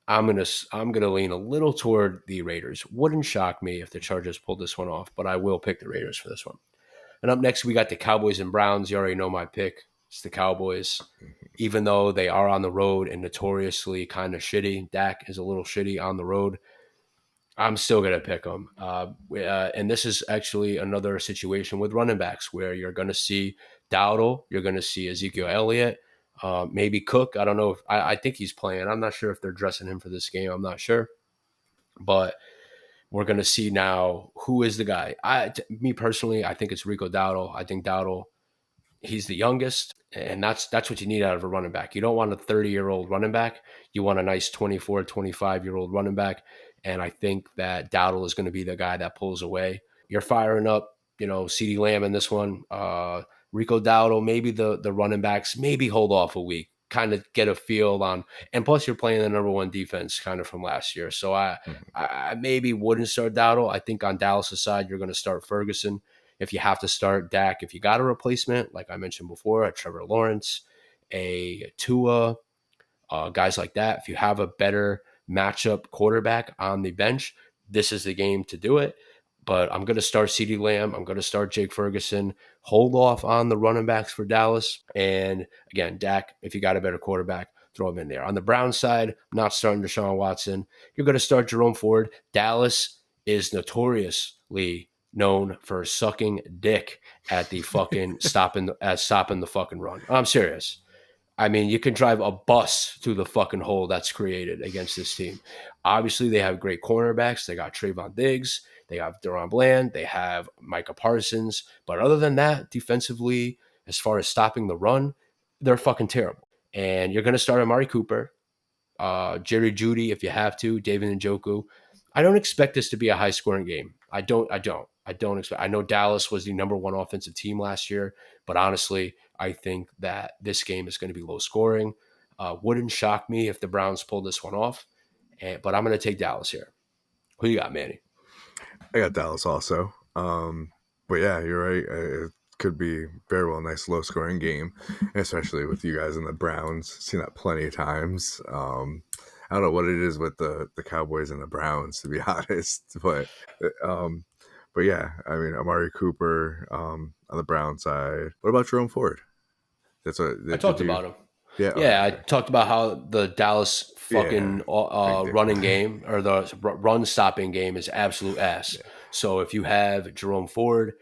I'm gonna lean a little toward the Raiders. Wouldn't shock me if the Chargers pulled this one off, but I will pick the Raiders for this one. And up next, we got the Cowboys and Browns. You already know my pick. It's the Cowboys. Even though they are on the road and notoriously kind of shitty, Dak is a little shitty on the road. I'm still going to pick them. And this is actually another situation with running backs where you're going to see Dowdle, you're going to see Ezekiel Elliott, maybe Cook. I don't know if I think he's playing. I'm not sure if they're dressing him for this game. I'm not sure. But we're going to see now who is the guy. Me personally, I think it's Rico Dowdle. I think Dowdle, he's the youngest, and that's what you need out of a running back. You don't want a 30-year-old running back. You want a nice 24, 25-year-old running back. And I think that Dowdle is going to be the guy that pulls away. You're firing up, CeeDee Lamb in this one. Rico Dowdle, maybe the running backs, maybe hold off a week, kind of get a feel on. And plus, you're playing the number one defense kind of from last year. So Mhm. I maybe wouldn't start Dowdle. I think on Dallas' side, you're going to start Ferguson. If you have to start Dak, if you got a replacement, like I mentioned before, a Trevor Lawrence, a Tua, guys like that, if you have a better matchup quarterback on the bench, this is the game to do it. But I'm going to start CeeDee Lamb. I'm going to start Jake Ferguson. Hold off on the running backs for Dallas. And again, Dak, if you got a better quarterback, throw him in there. On the Brown side, I'm not starting Deshaun Watson. You're going to start Jerome Ford. Dallas is notoriously known for sucking dick at the fucking stopping the fucking run. I'm serious. I mean, you can drive a bus through the fucking hole that's created against this team. Obviously, they have great cornerbacks. They got Trayvon Diggs. They have Deron Bland. They have Micah Parsons. But other than that, defensively, as far as stopping the run, they're fucking terrible. And you're going to start Amari Cooper, Jerry Judy if you have to, David Njoku. I don't expect this to be a high scoring game. I don't expect. I know Dallas was the number one offensive team last year, but honestly, I think that this game is going to be low scoring. Wouldn't shock me if the Browns pull this one off, but I'm going to take Dallas here. Who you got, Manny? I got Dallas also. But yeah, you're right. It could be very well a nice low scoring game, especially with you guys in the Browns. Seen that plenty of times. I don't know what it is with the Cowboys and the Browns, to be honest, um, but yeah, I mean Amari Cooper on the Brown side. What about Jerome Ford? That's what I did talked you? about him. Yeah. Okay. Yeah, I Okay. talked about how the Dallas Yeah. fucking Big running deal. game or the run stopping game is absolute ass. Yeah. So if you have Jerome Ford,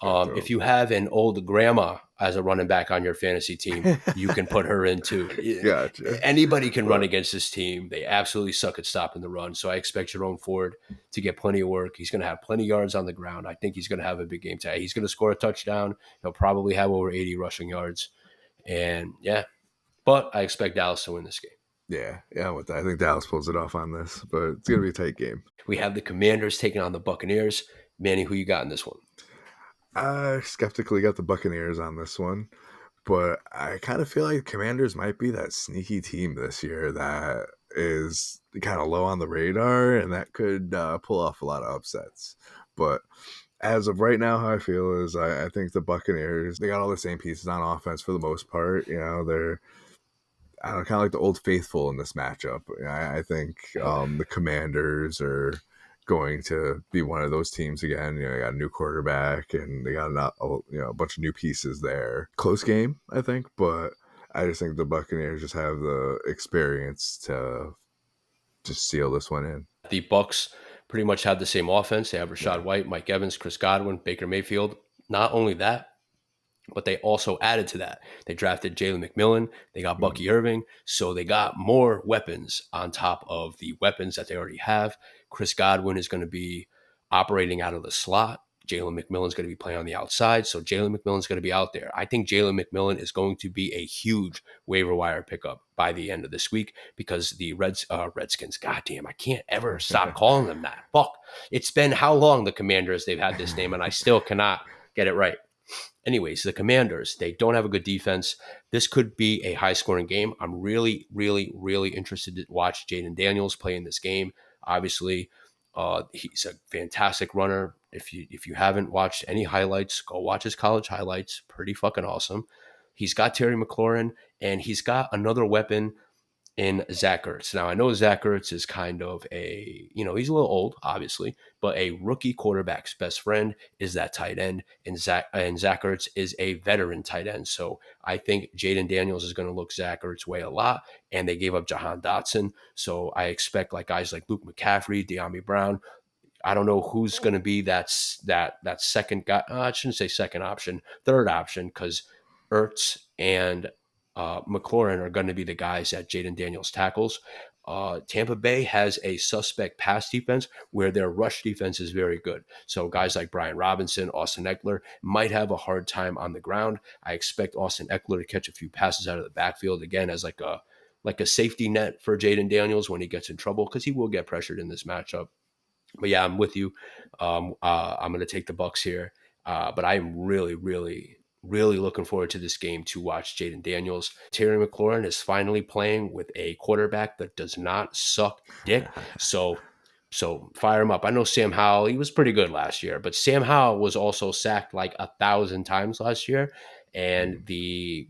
Got if throw. you have an old grandma as a running back on your fantasy team, you can put her in too. Gotcha. Anybody can run But against this team. They absolutely suck at stopping the run. So I expect Jerome Ford to get plenty of work. He's going to have plenty of yards on the ground. I think he's going to have a big game today. He's going to score a touchdown. He'll probably have over 80 rushing yards. And yeah, but I expect Dallas to win this game. Yeah, yeah, I'm with that. I think Dallas pulls it off on this, but it's gonna be a tight game. We have the Commanders taking on the Buccaneers. Manny, who you got in this one? I skeptically got the Buccaneers on this one, but I kind of feel like Commanders might be that sneaky team this year that is kind of low on the radar and that could pull off a lot of upsets. But as of right now, how I feel is I think the Buccaneers, they got all the same pieces on offense for the most part. You know, they're I don't know, kind of like the old faithful in this matchup. I think Yep. the Commanders are going to be one of those teams again. You know, they got a new quarterback and they got a bunch of new pieces there. Close game, I think, but I just think the Buccaneers just have the experience to just seal this one in. The Bucks pretty much have the same offense. They have Yeah. Rashad White, Mike Evans, Chris Godwin, Baker Mayfield. Not only that, but they also added to that. They drafted Jalen McMillan. They got Mhm. Bucky Irving. So they got more weapons on top of the weapons that they already have. Chris Godwin is going to be operating out of the slot. Jalen McMillan is going to be playing on the outside. So Jalen McMillan is going to be out there. I think Jalen McMillan is going to be a huge waiver wire pickup by the end of this week because the Redskins, goddamn, I can't ever stop calling them that. Fuck. It's been how long, the Commanders, they've had this name, and I still cannot get it right. Anyways, the Commanders, they don't have a good defense. This could be a high scoring game. I'm really, really, really interested to watch Jaden Daniels play in this game. Obviously, he's a fantastic runner. If you haven't watched any highlights, go watch his college highlights. Pretty fucking awesome. He's got Terry McLaurin, and he's got another weapon in Zach Ertz. Now, I know Zach Ertz is kind of he's a little old, obviously, but a rookie quarterback's best friend is that tight end, and Zach Ertz is a veteran tight end. So I think Jaden Daniels is going to look Zach Ertz way a lot, and they gave up Jahan Dotson. So I expect like guys like Luke McCaffrey, De'Ami Brown. I don't know who's going to be that second guy. I shouldn't say second option, third option, because Ertz and McLaurin are going to be the guys that Jaden Daniels tackles. Tampa Bay has a suspect pass defense where their rush defense is very good. So guys like Brian Robinson, Austin Eckler might have a hard time on the ground. I expect Austin Eckler to catch a few passes out of the backfield again as like a safety net for Jaden Daniels when he gets in trouble because he will get pressured in this matchup. But yeah, I'm with you. I'm going to take the Bucks here, but I am really, really, really looking forward to this game to watch Jaden Daniels. Terry McLaurin is finally playing with a quarterback that does not suck dick. So fire him up. I know Sam Howell, he was pretty good last year, but Sam Howell was also sacked like 1,000 times last year, and Mhm. the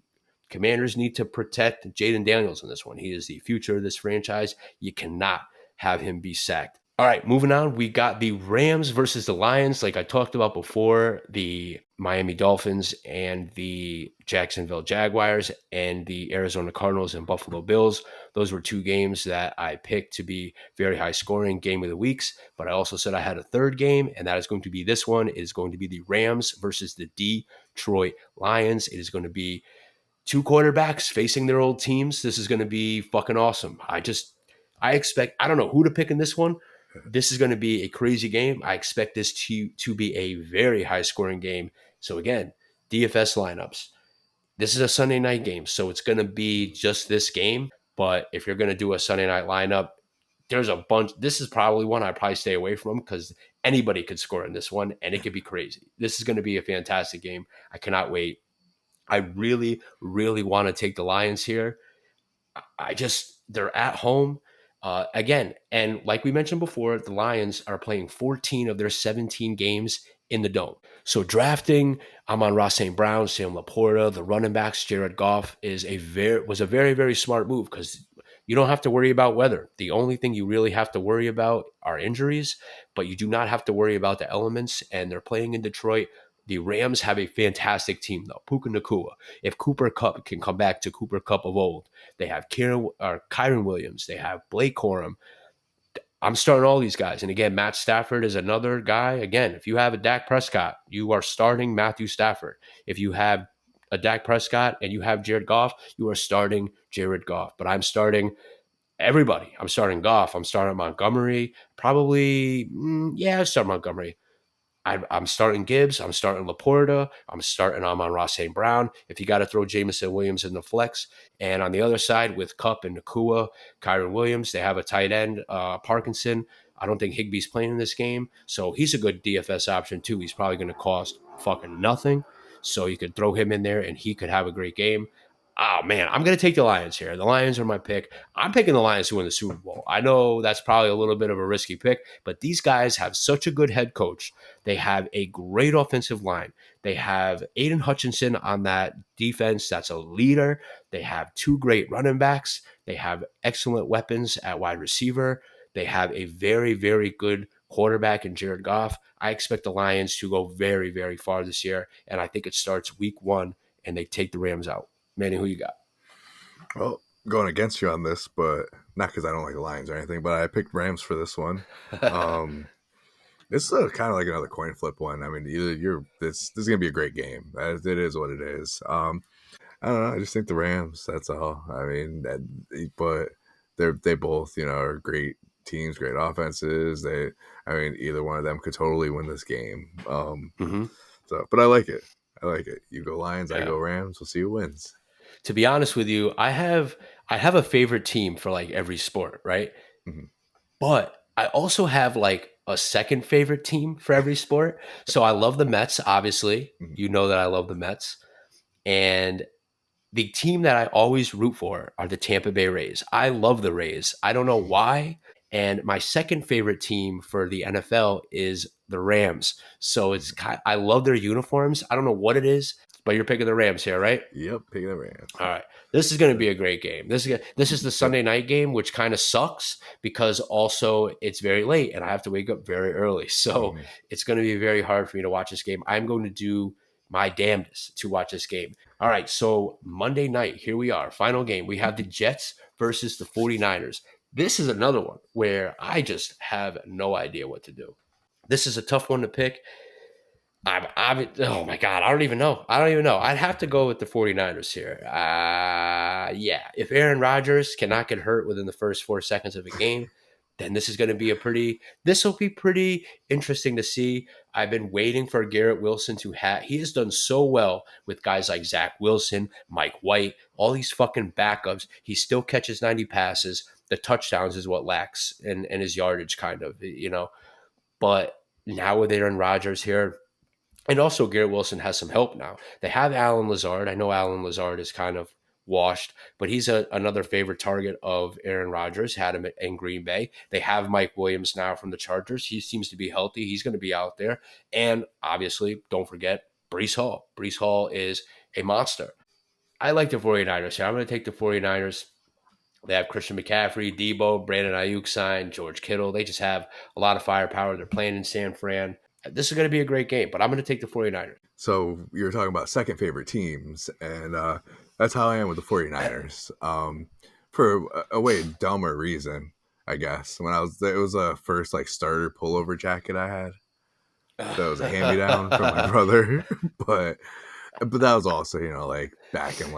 Commanders need to protect Jaden Daniels in this one. He is the future of this franchise. You cannot have him be sacked. All right, moving on. We got the Rams versus the Lions. Like I talked about before, the Miami Dolphins and the Jacksonville Jaguars and the Arizona Cardinals and Buffalo Bills. Those were two games that I picked to be very high scoring game of the weeks. But I also said I had a third game, and that is going to be this one. It is going to be the Rams versus the Detroit Lions. It is going to be two quarterbacks facing their old teams. This is going to be fucking awesome. I expect, I don't know who to pick in this one. This is going to be a crazy game. I expect this to be a very high scoring game. So again, DFS lineups. This is a Sunday night game, so it's going to be just this game. But if you're going to do a Sunday night lineup, there's a bunch. This is probably one I probably stay away from because anybody could score in this one, and it could be crazy. This is going to be a fantastic game. I cannot wait. I really, really want to take the Lions here. They're at home again. And like we mentioned before, the Lions are playing 14 of their 17 games in the dome. So drafting Amon-Ra St. Brown, Sam Laporta, the running backs, Jared Goff was a very, very smart move because you don't have to worry about weather. The only thing you really have to worry about are injuries, but you do not have to worry about the elements. And they're playing in Detroit. The Rams have a fantastic team, though. Puka Nakua. If Cooper Kupp can come back to Cooper Kupp of old, they have Kyron Williams. They have Blake Corum. I'm starting all these guys. And again, Matt Stafford is another guy. Again, if you have a Dak Prescott, you are starting Matthew Stafford. If you have a Dak Prescott and you have Jared Goff, you are starting Jared Goff. But I'm starting everybody. I'm starting Goff. I'm starting Montgomery. Probably, yeah, I start Montgomery. I'm starting Gibbs. I'm starting Laporta. I'm starting Amon-Ra St. Brown. If you got to throw Jamison Williams in the flex. And on the other side with Cup and Nakua, Kyron Williams, they have a tight end, Parkinson. I don't think Higbee's playing in this game. So he's a good DFS option too. He's probably going to cost fucking nothing. So you could throw him in there and he could have a great game. Oh man, I'm going to take the Lions here. The Lions are my pick. I'm picking the Lions to win the Super Bowl. I know that's probably a little bit of a risky pick, but these guys have such a good head coach. They have a great offensive line. They have Aiden Hutchinson on that defense that's a leader. They have two great running backs. They have excellent weapons at wide receiver. They have a very, very good quarterback in Jared Goff. I expect the Lions to go very, very far this year, and I think it starts week 1 and they take the Rams out. Manny, who you got? Well, going against you on this, but not because I don't like the Lions or anything, but I picked Rams for this one. Um, this is kind of like another coin flip one. I mean, either you're this is gonna be a great game. It is what it is. I don't know. I just think the Rams. That's all. I mean, but they both are great teams, great offenses. I mean, either one of them could totally win this game. Mm-hmm. So, but I like it. I like it. You go Lions, I Yeah. go Rams. We'll see who wins. To be honest with you, I have a favorite team for like every sport, right? Mhm. But I also have like a second favorite team for every sport. So I love the Mets, obviously. Mhm. You know that I love the Mets. And the team that I always root for are the Tampa Bay Rays. I love the Rays. I don't know why. And my second favorite team for the NFL is the Rams. So I love their uniforms. I don't know what it is, but you're picking the Rams here, right? Yep, picking the Rams. All right. This is going to be a great game. This is the Yep. Sunday night game, which kind of sucks because also it's very late and I have to wake up very early. So Mhm. it's going to be very hard for me to watch this game. I'm going to do my damnedest to watch this game. All right. So Monday night, here we are. Final game. We have the Jets versus the 49ers. This is another one where I just have no idea what to do. This is a tough one to pick. Oh my God, I don't even know. I don't even know. I'd have to go with the 49ers here. Yeah. If Aaron Rodgers cannot get hurt within the first 4 seconds of a game, then this will be pretty interesting to see. I've been waiting for Garrett Wilson he has done so well with guys like Zach Wilson, Mike White, all these fucking backups. He still catches 90 passes. The touchdowns is what lacks and his yardage kind of. But now with Aaron Rodgers here, and also, Garrett Wilson has some help now. They have Alan Lazard. I know Alan Lazard is kind of washed, but he's another favorite target of Aaron Rodgers. Had him in Green Bay. They have Mike Williams now from the Chargers. He seems to be healthy. He's going to be out there. And obviously, don't forget Brees Hall. Brees Hall is a monster. I like the 49ers here. I'm going to take the 49ers. They have Christian McCaffrey, Debo, Brandon Ayuk signed, George Kittle. They just have a lot of firepower. They're playing in San Fran. This is going to be a great game, but I'm going to take the 49ers. So you were talking about second favorite teams, and that's how I am with the 49ers. For a way dumber reason, I guess. It was a first like starter pullover jacket I had. That was a hand me down from my brother, but that was also like back in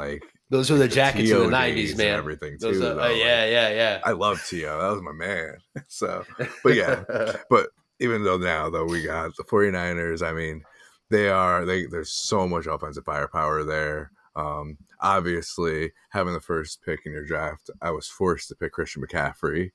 Those were like the the jackets in the To '90s, days and man. everything Those too. are Though like yeah, I love To. That was my man. So, but yeah, yeah. but even though now though we got the 49ers, I mean, there's so much offensive firepower there. Obviously, having the first pick in your draft, I was forced to pick Christian McCaffrey.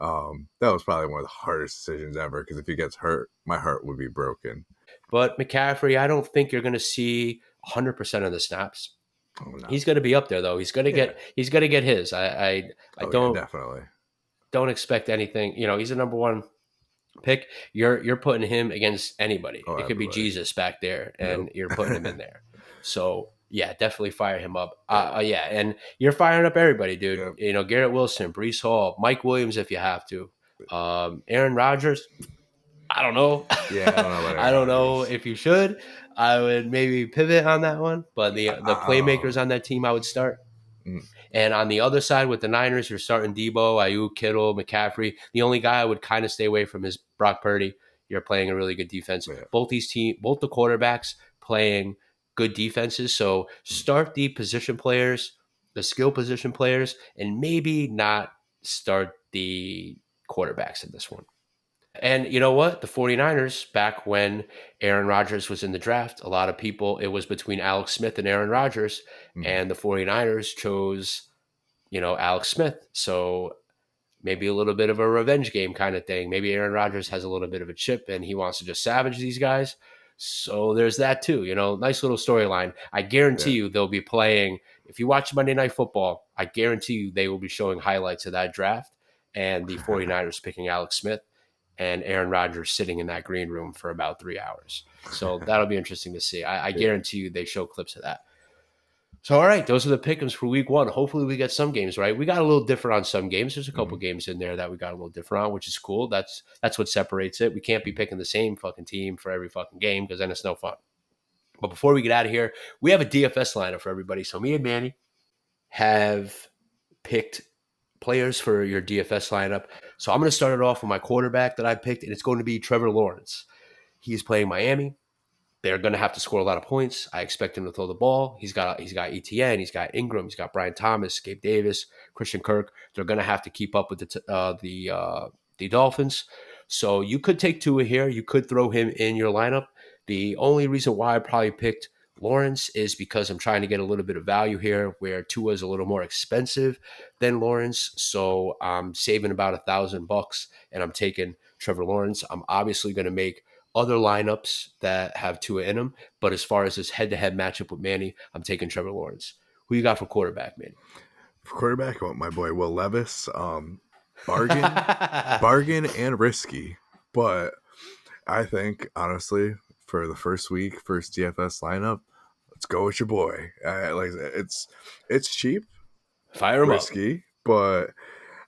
That was probably one of the hardest decisions ever because if he gets hurt, my heart would be broken. But McCaffrey, I don't think you're going to see 100% of the snaps. Oh no, He's going to be up there though. He's going to yeah, get he's going to get his. I oh yeah, don't definitely, expect anything. He's a number one pick. You're putting him against anybody. oh It could be everybody. Jesus back there, Yep, and you're putting him in there. So yeah, definitely fire him up. Yeah, and you're firing up everybody, dude. yep, Garrett Wilson, Brees Hall, Mike Williams, if you have to. Aaron Rodgers. I don't know. yeah. I don't know about I Aaron don't know Rodgers. if you should. I would maybe pivot on that one, but the playmakers on that team, I would start. Mm, And on the other side with the Niners, you're starting Debo, Ayuk, Kittle, McCaffrey. The only guy I would kind of stay away from is Brock Purdy. You're playing a really good defense. yeah. Both the quarterbacks playing good defenses. So Mm. start the position players, the skill position players, and maybe not start the quarterbacks in this one. And you know what? The 49ers, back when Aaron Rodgers was in the draft, a lot of people, it was between Alex Smith and Aaron Rodgers, Mhm. and the 49ers chose, Alex Smith. So maybe a little bit of a revenge game kind of thing. Maybe Aaron Rodgers has a little bit of a chip and he wants to just savage these guys. So there's that too. Nice little storyline. I guarantee Yeah. you they'll be playing. If you watch Monday Night Football, I guarantee you they will be showing highlights of that draft and the 49ers picking Alex Smith and Aaron Rodgers sitting in that green room for about 3 hours. So that'll be interesting to see. I Yeah. guarantee you they show clips of that. So, all right, those are the pickums for week one. Hopefully, we get some games right. We got a little different on some games. There's a couple Mhm. games in there that we got a little different on, which is cool. That's what separates it. We can't be picking the same fucking team for every fucking game because then it's no fun. But before we get out of here, we have a DFS lineup for everybody. So me and Manny have picked players for your DFS lineup. So I'm going to start it off with my quarterback that I picked, and it's going to be Trevor Lawrence. He's playing Miami. They're going to have to score a lot of points. I expect him to throw the ball. He's got ETN, he's got Ingram, he's got Brian Thomas, Gabe Davis, Christian Kirk. They're going to have to keep up with the Dolphins. So you could take Tua here. You could throw him in your lineup. The only reason why I probably picked Lawrence is because I'm trying to get a little bit of value here, where Tua is a little more expensive than Lawrence. So I'm saving about $1,000, and I'm taking Trevor Lawrence. I'm obviously going to make other lineups that have Tua in them. But as far as this head-to-head matchup with Manny, I'm taking Trevor Lawrence. Who you got for quarterback, Manny? For quarterback, I want my boy Will Levis. Bargain, bargain, and risky, but I think honestly, for the first week, first DFS lineup, let's go with your boy. Like it's cheap, Fire him up. risky, but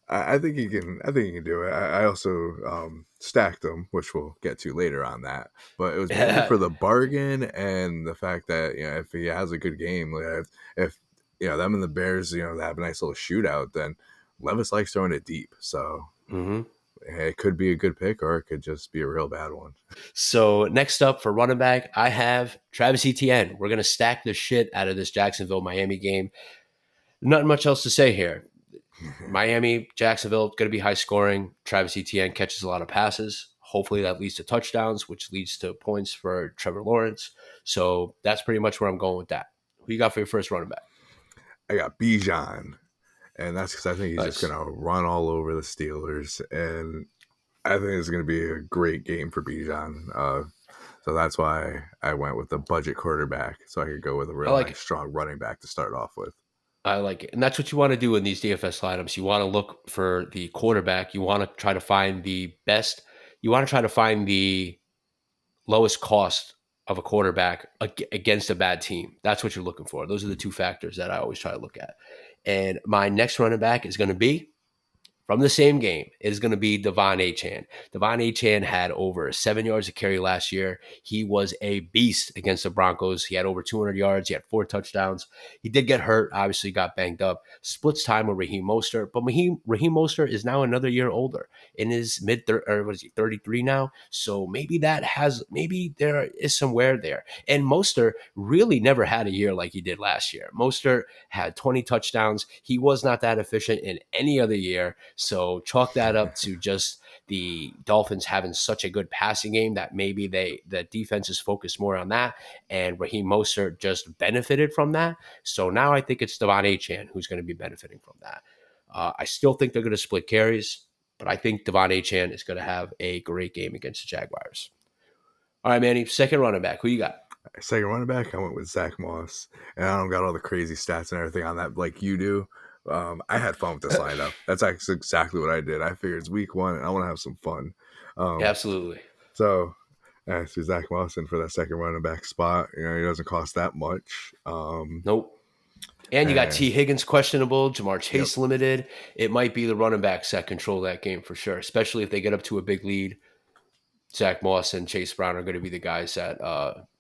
I think he can. I think he can do it. I also stacked him, which we'll get to later on that. But it was mainly for the bargain and the fact that if he has a good game, like if them and the Bears have a nice little shootout, then Levis likes throwing it deep. So hmm it could be a good pick, or it could just be a real bad one. So next up for running back, I have Travis Etienne. We're gonna stack the shit out of this Jacksonville Miami game. Nothing much else to say here. Miami, Jacksonville, going to be high scoring. Travis Etienne catches a lot of passes. Hopefully that leads to touchdowns, which leads to points for Trevor Lawrence. So that's pretty much where I'm going with that. Who you got for your first running back? I got Bijan, and that's because I think he's just Nice. gonna run all over the Steelers, and I think it's gonna be a great game for Bijan. So that's why I went with the budget quarterback, so I could go with a I real like nice, it. strong running back to start off with. I like it. And that's what you want to do in these DFS lineups. You want to look for the quarterback. You want to try to find the best. You want to try to find the lowest cost of a quarterback against a bad team. That's what you're looking for. Those are the two factors that I always try to look at. And my next running back is going to be from the same game, it is going to be Devon Achan. Devon Achan had over 7 yards of carry last year. He was a beast against the Broncos. He had over 200 yards. He had 4 touchdowns. He did get hurt, obviously got banged up. Splits time with Raheem Mostert, but Raheem Mostert is now another year older in his or what is he, 33 now? So maybe there is some wear there. And Mostert really never had a year like he did last year. Mostert had 20 touchdowns. He was not that efficient in any other year. So chalk that up to just the Dolphins having such a good passing game that maybe the defense is focused more on that, and Raheem Mostert just benefited from that. So now I think it's Devon Achan who's going to be benefiting from that. I still think they're going to split carries, but I think Devon Achan is going to have a great game against the Jaguars. All right, Manny, second running back. Who you got? Second running back, I went with Zach Moss, and I don't got all the crazy stats and everything on that like you do. I had fun with this lineup. That's actually exactly what I did. I figured it's week one, and I want to have some fun. Um, Absolutely. so so Zach Moss in for that second running back spot. He doesn't cost that much. Nope. And you got And T. Higgins questionable, Jamar yep, Chase limited. It might be the running backs that control that game for sure, especially if they get up to a big lead. Zach Moss and Chase Brown are going to be the guys that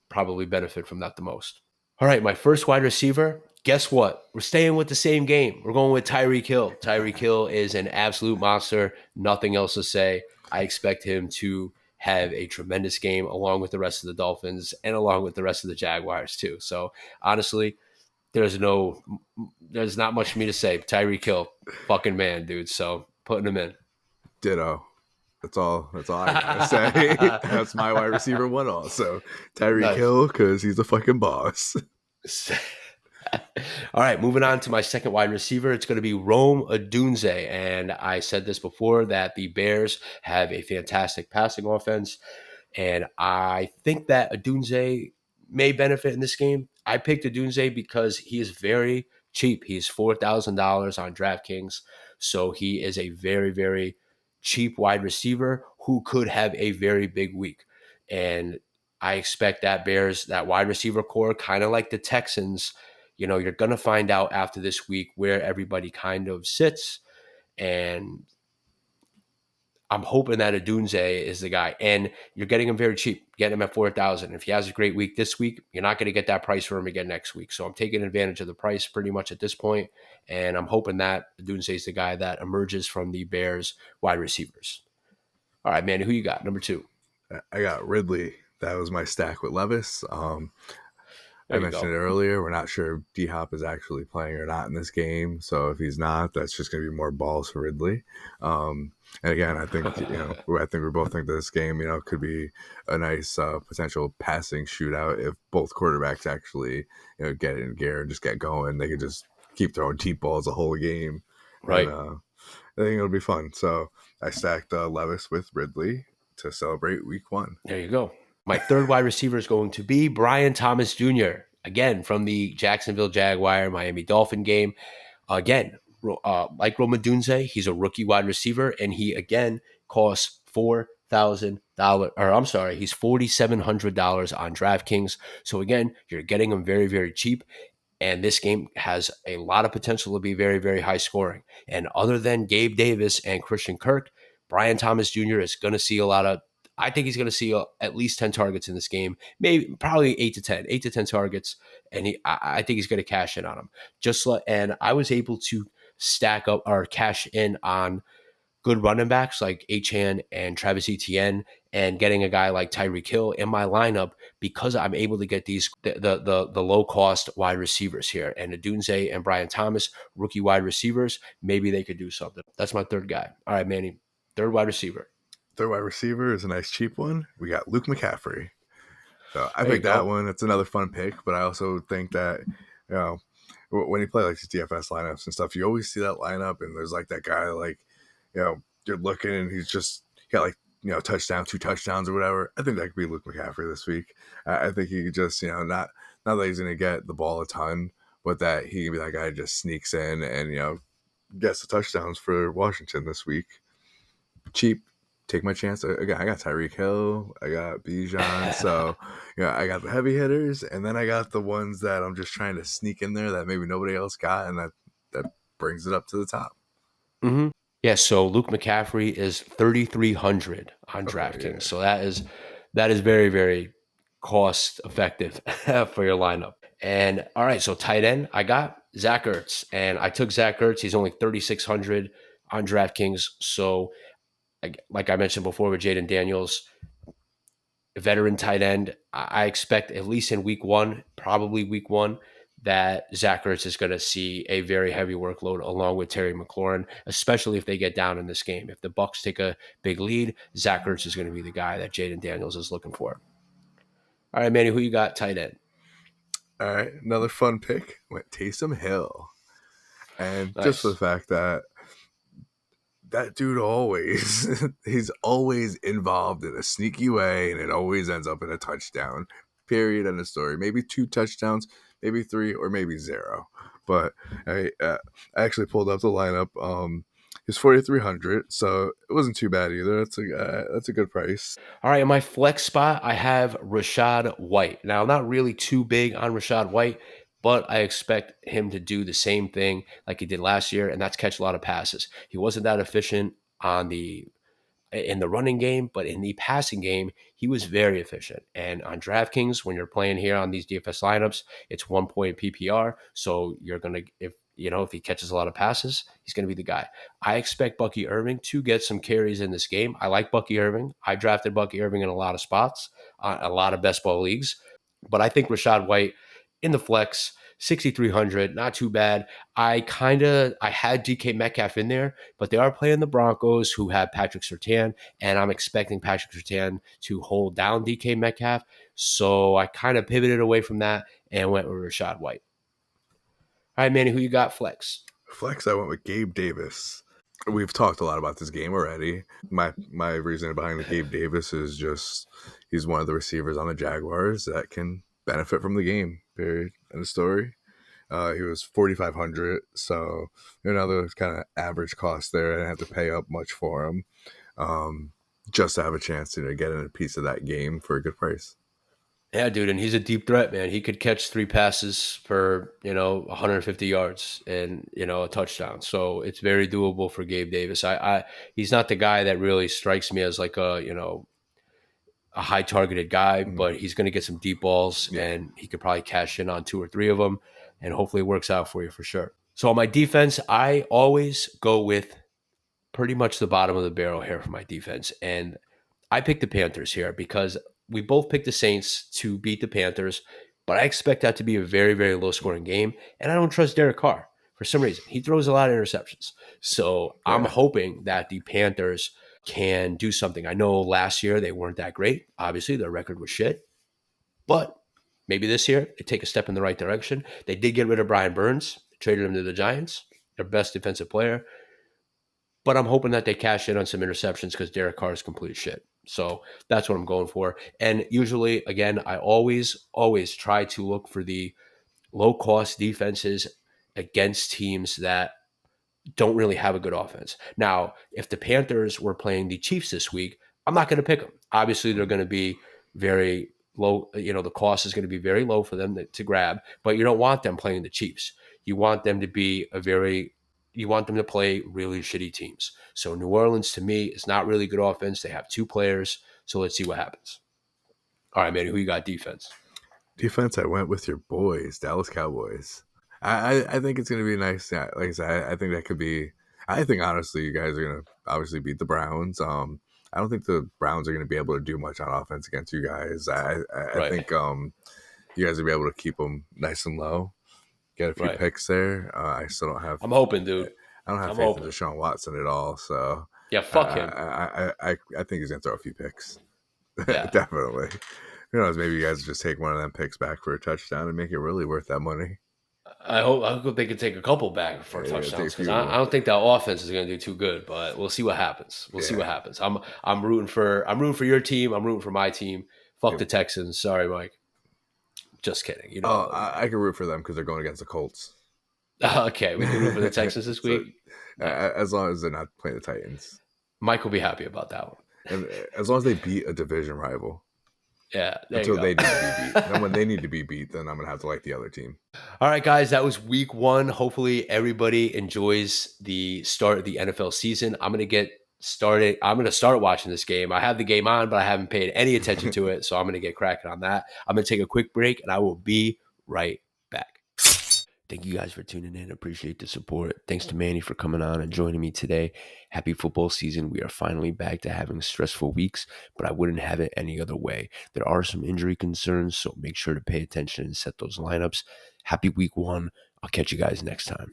probably benefit from that the most. All right, my first wide receiver. Guess what? We're staying with the same game. We're going with Tyreek Hill. Tyreek Hill is an absolute monster. Nothing else to say. I expect him to have a tremendous game along with the rest of the Dolphins and along with the rest of the Jaguars too. So honestly, there's no, there's not much for me to say. Tyreek Hill, fucking man, dude. So putting him in. ditto. That's all I gotta say. That's my wide receiver one also. Tyreek Nice. Hill, because he's a fucking boss. All right, moving on to my second wide receiver. It's going to be Rome Odunze. And I said this before that the Bears have a fantastic passing offense. And I think that Odunze may benefit in this game. I picked Odunze because he is very cheap. He's $4,000 on DraftKings. So he is a very, very cheap wide receiver who could have a very big week. And I expect that Bears, that wide receiver core, kind of like the Texans, you're going to find out after this week where everybody kind of sits. And I'm hoping that Adunze is the guy. And you're getting him very cheap, getting him at 4,000. If he has a great week this week, you're not going to get that price for him again next week. So I'm taking advantage of the price pretty much at this point, and I'm hoping that Adunze is the guy that emerges from the Bears wide receivers. All right, Manny, who you got? Number two. I got Ridley. That was my stack with Levis. I There you mentioned go. it earlier. We're not sure if D Hop is actually playing or not in this game. So if he's not, that's just going to be more balls for Ridley. And again, I think I think we both think this game could be a nice potential passing shootout if both quarterbacks actually get in gear and just get going. They could just keep throwing deep balls the whole game, and Right. I think it'll be fun. So I stacked Levis with Ridley to celebrate Week 1. There you go. My third wide receiver is going to be Brian Thomas Jr., again, from the Jacksonville Jaguar Miami Dolphin game. Again, like Roma Dunze, he's a rookie wide receiver, and he again costs $4,000. Or I'm sorry, he's $4,700 on DraftKings. So again, you're getting him very, very cheap. And this game has a lot of potential to be very, very high scoring. And other than Gabe Davis and Christian Kirk, Brian Thomas Jr. is going to see a lot of. I think he's going to see at least 10 targets in this game, maybe probably 8 to 10 targets, and I think he's going to cash in on them. And I was able to stack up or cash in on good running backs like Achan and Travis Etienne, and getting a guy like Tyreek Hill in my lineup because I'm able to get these the low cost wide receivers here, and Adunze and Brian Thomas, rookie wide receivers. Maybe they could do something. That's my third guy. All right, Manny, third wide receiver. Third wide receiver is a nice cheap one. We got Luke McCaffrey. So I There you picked that go. one. It's another fun pick, but I also think that when you play like these DFS lineups and stuff, you always see that lineup, and there's like that guy like you're looking and he's just got like touchdown, 2 touchdowns or whatever. I think that could be Luke McCaffrey this week. I think he could just not that he's going to get the ball a ton, but that he can be that guy who just sneaks in and gets the touchdowns for Washington this week. Cheap, take my chance. Again, I got Tyreek Hill, I got Bijan, so I got the heavy hitters, and then I got the ones that I'm just trying to sneak in there that maybe nobody else got, and that brings it up to the top. Mm-hmm. Yeah, so Luke McCaffrey is 3,300 on Okay, DraftKings. yeah. So that is very, very cost effective for your lineup. And all right, so tight end, I got Zach Ertz, and I took Zach Ertz. He's only 3,600 on DraftKings. So like I mentioned before with Jaden Daniels, veteran tight end, I expect at least in week one, probably week one, that Zach Ertz is going to see a very heavy workload along with Terry McLaurin, especially if they get down in this game. If the Bucks take a big lead, Zach Ertz is going to be the guy that Jaden Daniels is looking for. All right, Manny, who you got tight end? All right, another fun pick went Taysom Hill, and just for the Nice. fact that dude always he's always involved in a sneaky way, and it always ends up in a touchdown. Period. End of story. Maybe 2 touchdowns, maybe 3, or maybe 0. But I actually pulled up the lineup. He's 4,300, so it wasn't too bad either. That's a good price. All right, in my flex spot, I have Rashad White. Now, I'm not really too big on Rashad White, but I expect him to do the same thing like he did last year, and that's catch a lot of passes. He wasn't that efficient on the in the running game, but in the passing game, he was very efficient. And on DraftKings, when you're playing here on these DFS lineups, it's 1 point PPR. So you're gonna if he catches a lot of passes, he's gonna be the guy. I expect Bucky Irving to get some carries in this game. I like Bucky Irving. I drafted Bucky Irving in a lot of best ball leagues, but I think Rashad White in the flex. 6,300, not too bad. I had DK Metcalf in there, but they are playing the Broncos, who have Patrick Surtain, and I'm expecting Patrick Surtain to hold down DK Metcalf. So I kind of pivoted away from that and went with Rashad White. All right, Manny, who you got flex? Flex, I went with Gabe Davis. We've talked a lot about this game already. My reasoning behind the Gabe Davis is just he's one of the receivers on the Jaguars that can benefit from the game. Period. End of story. He was 4,500, so another kind of average cost there. I didn't have to pay up much for him, just to have a chance to get in a piece of that game for a good price. Yeah, dude, and he's a deep threat, man. He could catch 3 passes for 150 yards and a touchdown. So it's very doable for Gabe Davis. He's not the guy that really strikes me as like a high targeted guy, Mhm. but he's going to get some deep balls, Yeah, and he could probably cash in on 2 or 3 of them, and hopefully it works out for you for sure. So on my defense, I always go with pretty much the bottom of the barrel here for my defense, and I picked the Panthers here because we both picked the Saints to beat the Panthers, but I expect that to be a very, very low scoring game. And I don't trust Derek Carr for some reason. He throws a lot of interceptions. So I'm yeah. hoping that the Panthers can do something. I know last year they weren't that great. Obviously, their record was shit. But maybe this year they take a step in the right direction. They did get rid of Brian Burns, traded him to the Giants, their best defensive player. But I'm hoping that they cash in on some interceptions because Derek Carr is complete shit. So that's what I'm going for. And usually, again, I always try to look for the low cost defenses against teams that don't really have a good offense. Now, if the Panthers were playing the Chiefs this week, I'm not going to pick them. Obviously, they're going to be very low. The cost is going to be very low for them to grab, but you don't want them playing the Chiefs. You want them to be you want them to play really shitty teams. So New Orleans, to me, is not really good offense. They have 2 players. So let's see what happens. All right, man, who you got defense? Defense, I went with your boys, Dallas Cowboys. I think it's going to be nice. Yeah, like I said, I think that could be. I think honestly, you guys are going to obviously beat the Browns. I don't think the Browns are going to be able to do much on offense against you guys. I Right, think you guys will be able to keep them nice and low. Get a few right. picks there. I still don't have. I'm hoping, dude. I don't have I'm faith in hoping. Deshaun Watson at all. So Yeah, fuck him. I think he's going to throw a few picks. Yeah. Definitely. Who knows? Maybe you guys just take one of them picks back for a touchdown and make it really worth that money. I hope they can take a couple back for Yeah, take a touchdowns because few I more. don't think that offense is going to do too good. But we'll see what happens. We'll see Yeah. what happens. I'm rooting for your team. I'm rooting for my team. Fuck Yeah. the Texans. Sorry, Mike. Just kidding. You know I Oh, love you, man. I can root for them because they're going against the Colts. Okay, we can root for the Texans this So week. Yeah, as long as they're not playing the Titans, Mike will be happy about that one. and as long as they beat a division rival, Yeah, there until you go. they need to be beat. Then when they need to be beat, then I'm gonna have to like the other team. All right, guys, that was week 1. Hopefully, everybody enjoys the start of the NFL season. I'm going to get started. I'm going to start watching this game. I have the game on, but I haven't paid any attention to it. So I'm going to get cracking on that. I'm going to take a quick break and I will be right back. Thank you guys for tuning in. Appreciate the support. Thanks to Manny for coming on and joining me today. Happy football season. We are finally back to having stressful weeks, but I wouldn't have it any other way. There are some injury concerns, so make sure to pay attention and set those lineups. Happy week 1. I'll catch you guys next time.